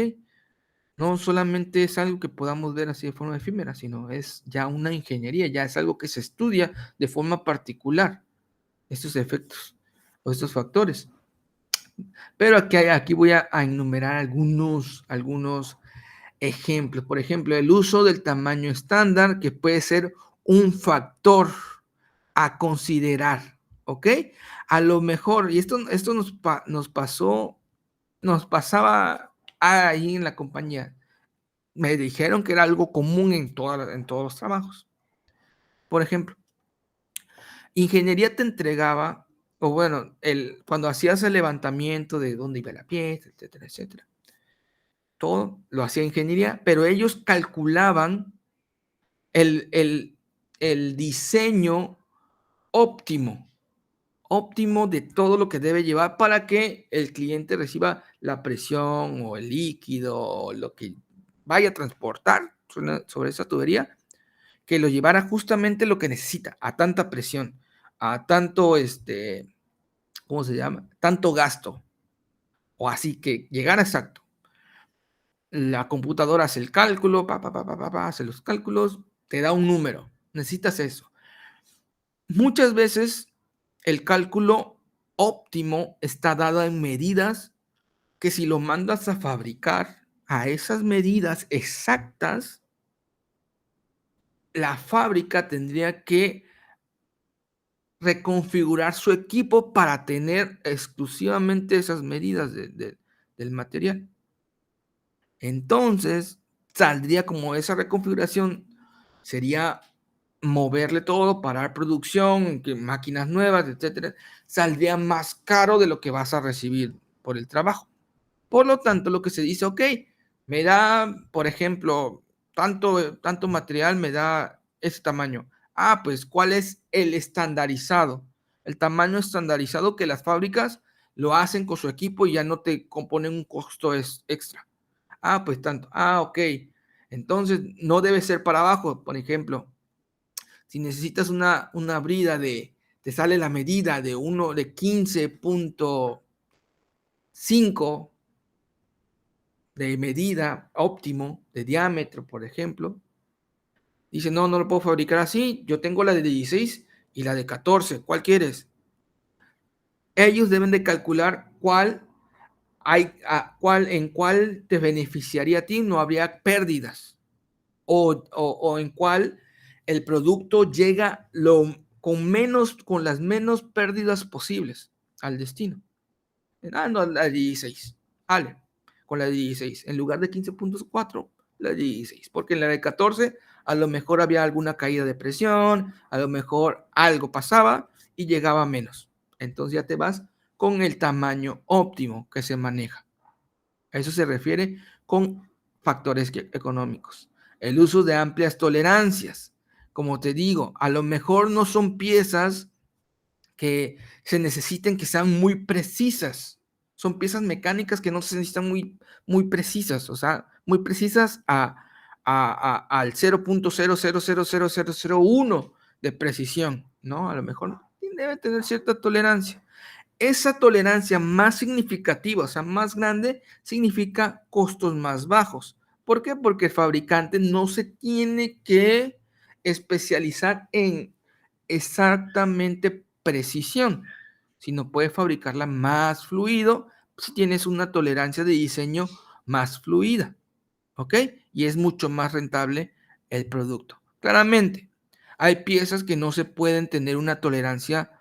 No solamente es algo que podamos ver así de forma efímera, sino es ya una ingeniería, ya es algo que se estudia de forma particular, estos efectos o estos factores. Pero aquí voy a enumerar algunos ejemplos. Por ejemplo, el uso del tamaño estándar, que puede ser un factor a considerar, ¿ok? A lo mejor, y esto nos pasaba ahí en la compañía. Me dijeron que era algo común en todos los trabajos. Por ejemplo, ingeniería te entregaba, o bueno, cuando hacías el levantamiento de dónde iba la pieza, etcétera, etcétera. Todo lo hacía ingeniería, pero ellos calculaban el diseño óptimo de todo lo que debe llevar para que el cliente reciba la presión o el líquido o lo que vaya a transportar sobre esa tubería, que lo llevara justamente lo que necesita, a tanta presión, a tanto, ¿cómo se llama? Tanto gasto, o así, que llegara exacto. La computadora hace el cálculo, hace los cálculos, te da un número, necesitas eso. Muchas veces el cálculo óptimo está dado en medidas que si lo mandas a fabricar a esas medidas exactas, la fábrica tendría que reconfigurar su equipo para tener exclusivamente esas medidas del material. Entonces, saldría como esa reconfiguración, sería moverle todo, parar producción, máquinas nuevas, etcétera, saldría más caro de lo que vas a recibir por el trabajo. Por lo tanto, lo que se dice, ok, me da, por ejemplo, tanto material me da ese tamaño. Pues, ¿cuál es el estandarizado? El tamaño estandarizado que las fábricas lo hacen con su equipo y ya no te componen un costo extra. Pues tanto. Ok. Entonces, no debe ser para abajo. Por ejemplo, si necesitas una brida te sale la medida de 15.5 de medida óptimo de diámetro, por ejemplo. Dice, no lo puedo fabricar así. Yo tengo la de 16 y la de 14. ¿Cuál quieres? Ellos deben de calcular en cuál te beneficiaría a ti, no habría pérdidas. O en cuál el producto llega con las menos pérdidas posibles al destino. No, la 16. Vale, con la 16. En lugar de 15.4, la 16. Porque en la de 14 a lo mejor había alguna caída de presión, a lo mejor algo pasaba y llegaba menos. Entonces ya te vas con el tamaño óptimo que se maneja. A eso se refiere con factores económicos. El uso de amplias tolerancias. Como te digo, a lo mejor no son piezas que se necesiten que sean muy precisas. Son piezas mecánicas que no se necesitan muy precisas, o sea, muy precisas al 0.000001 de precisión, ¿no? A lo mejor debe tener cierta tolerancia. Esa tolerancia más significativa, o sea, más grande, significa costos más bajos. ¿Por qué? Porque el fabricante no se tiene que especializar en exactamente precisión, sino puede fabricarla más fluido si tienes una tolerancia de diseño más fluida, ¿ok? Y es mucho más rentable el producto. Claramente, hay piezas que no se pueden tener una tolerancia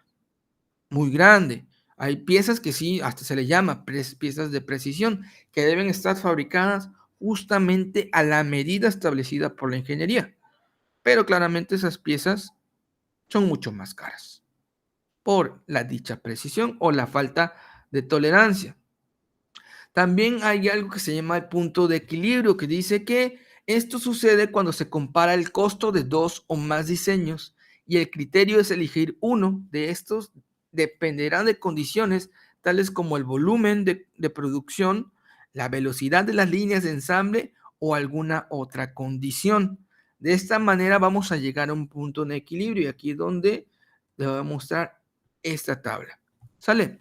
muy grande. Hay piezas que sí, hasta se le llama piezas de precisión, que deben estar fabricadas justamente a la medida establecida por la ingeniería. Pero claramente esas piezas son mucho más caras por la dicha precisión o la falta de tolerancia. También hay algo que se llama el punto de equilibrio, que dice que esto sucede cuando se compara el costo de dos o más diseños y el criterio es elegir uno de estos. Dependerá de condiciones tales como el volumen de producción, la velocidad de las líneas de ensamble o alguna otra condición. De esta manera vamos a llegar a un punto de equilibrio y aquí es donde les voy a mostrar esta tabla. ¿Sale?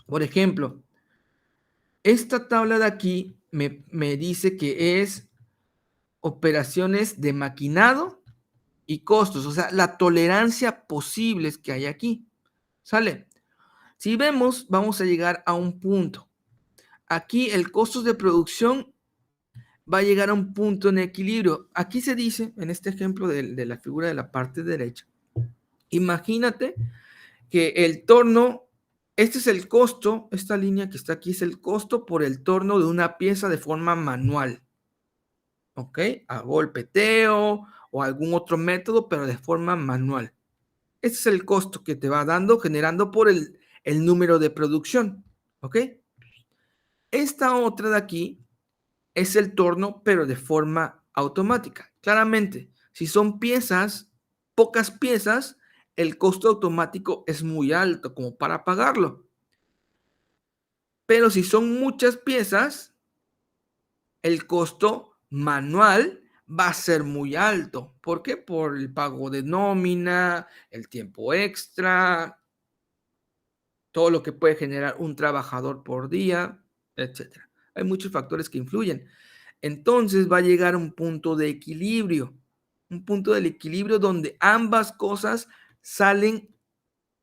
Por ejemplo, esta tabla de aquí me dice que es operaciones de maquinado y costos, o sea, la tolerancia posibles que hay aquí. ¿Sale? Si vemos, vamos a llegar a un punto. Aquí el costo de producción va a llegar a un punto en equilibrio. Aquí se dice, en este ejemplo de la figura de la parte derecha, imagínate que el torno, este es el costo, esta línea que está aquí es el costo por el torno de una pieza de forma manual. ¿Ok? A golpeteo o algún otro método, pero de forma manual. Este es el costo que te va dando, generando por el número de producción. ¿Ok? Esta otra de aquí es el torno, pero de forma automática. Claramente, si son piezas, pocas piezas, el costo automático es muy alto como para pagarlo. Pero si son muchas piezas, el costo manual va a ser muy alto. ¿Por qué? Por el pago de nómina, el tiempo extra, todo lo que puede generar un trabajador por día, etc. Hay muchos factores que influyen. Entonces va a llegar a un punto de equilibrio, un punto del equilibrio donde ambas cosas salen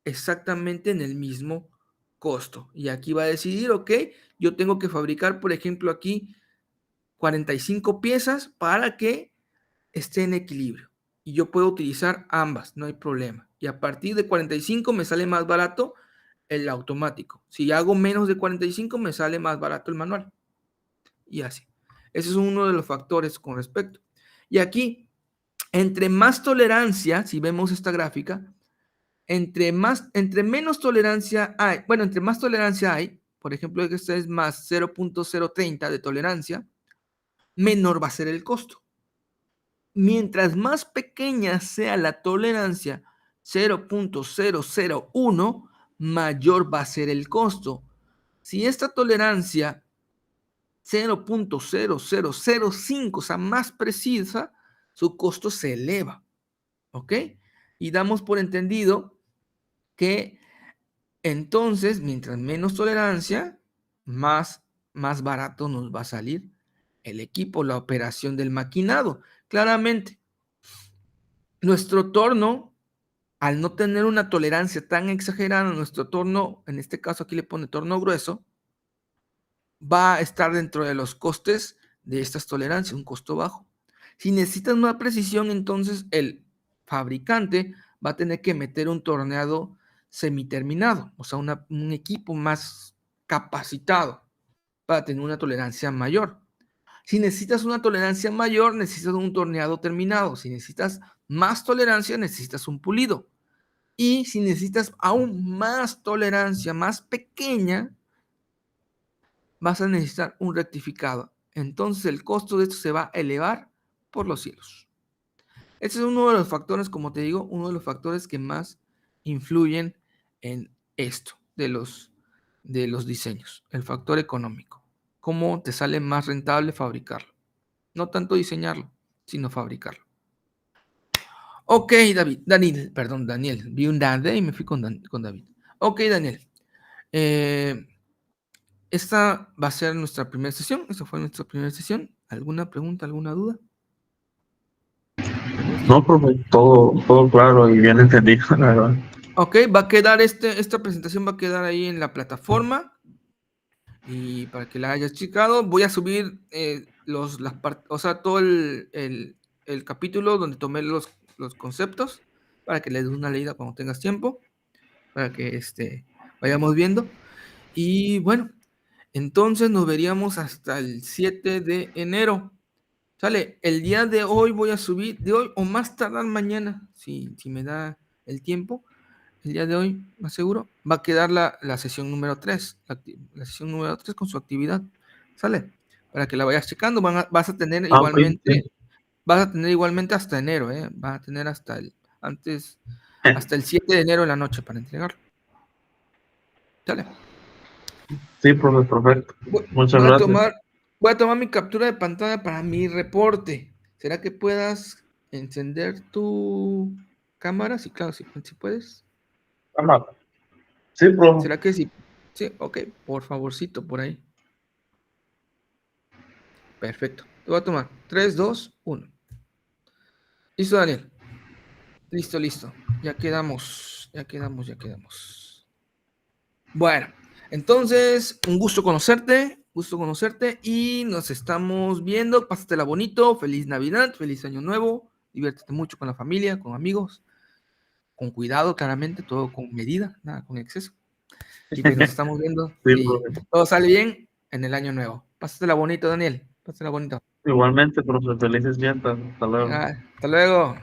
exactamente en el mismo costo. Y aquí va a decidir, ok, yo tengo que fabricar, por ejemplo, aquí 45 piezas para que esté en equilibrio. Y yo puedo utilizar ambas, no hay problema. Y a partir de 45 me sale más barato el automático. Si hago menos de 45 me sale más barato el manual. Y así. Ese es uno de los factores con respecto. Y aquí, entre más tolerancia, si vemos esta gráfica, entre menos tolerancia hay, bueno, entre más tolerancia hay, por ejemplo, esta es más 0.030 de tolerancia, menor va a ser el costo. Mientras más pequeña sea la tolerancia, 0.001, mayor va a ser el costo. Si esta tolerancia 0.0005, o sea, más precisa, su costo se eleva, ¿ok? Y damos por entendido que entonces, mientras menos tolerancia, más barato nos va a salir el equipo, la operación del maquinado. Claramente, nuestro torno, al no tener una tolerancia tan exagerada, nuestro torno, en este caso aquí le pone torno grueso, va a estar dentro de los costes de estas tolerancias, un costo bajo. Si necesitas una precisión, entonces el fabricante va a tener que meter un torneado semiterminado, o sea, un equipo más capacitado para tener una tolerancia mayor. Si necesitas una tolerancia mayor, necesitas un torneado terminado. Si necesitas más tolerancia, necesitas un pulido. Y si necesitas aún más tolerancia, más pequeña, vas a necesitar un rectificado. Entonces el costo de esto se va a elevar por los cielos. Este es uno de los factores, como te digo, uno de los factores que más influyen en esto de los diseños, el factor económico. Cómo te sale más rentable fabricarlo. No tanto diseñarlo, sino fabricarlo. Ok, Daniel. Vi un Daniel y me fui con David. Ok, Daniel. Esta va a ser nuestra primera sesión. Esta fue nuestra primera sesión. ¿Alguna pregunta, alguna duda? No, profe, todo claro y bien entendido, la verdad. Ok, va a quedar esta presentación va a quedar ahí en la plataforma. Y para que la hayas checado, voy a subir todo el capítulo donde tomé los conceptos para que le des una leída cuando tengas tiempo, para que vayamos viendo. Y bueno, entonces nos veríamos hasta el 7 de enero. Sale, el día de hoy voy a subir, de hoy o más tardar mañana, si me da el tiempo. El día de hoy, más seguro, va a quedar la sesión número 3, la sesión número 3 con su actividad. ¿Sale? Para que la vayas checando, vas a tener igualmente, Okay, sí. vas a tener igualmente hasta enero, vas a tener hasta el 7 de enero en la noche para entregarlo. ¿Sale? Sí, profe, perfecto. Muchas Voy a gracias. tomar mi captura de pantalla para mi reporte. ¿Será que puedas encender tu cámara? Sí, claro, sí puedes. Sí, profe. ¿Será que sí? Sí, ok, por favorcito, por ahí. Perfecto. Te voy a tomar 3, 2, 1. Listo, Daniel. Listo. Ya quedamos. Bueno, entonces, un gusto conocerte y nos estamos viendo. Pásatela bonito, feliz Navidad, feliz Año Nuevo, diviértete mucho con la familia, con amigos, con cuidado, claramente, todo con medida, nada con exceso. Y pues nos estamos viendo Sí, y profe. todo sale bien en el Año Nuevo. Pásatela bonito, Daniel, pásatela bonito. Igualmente, profe, felices fiestas. Hasta luego. Hasta luego.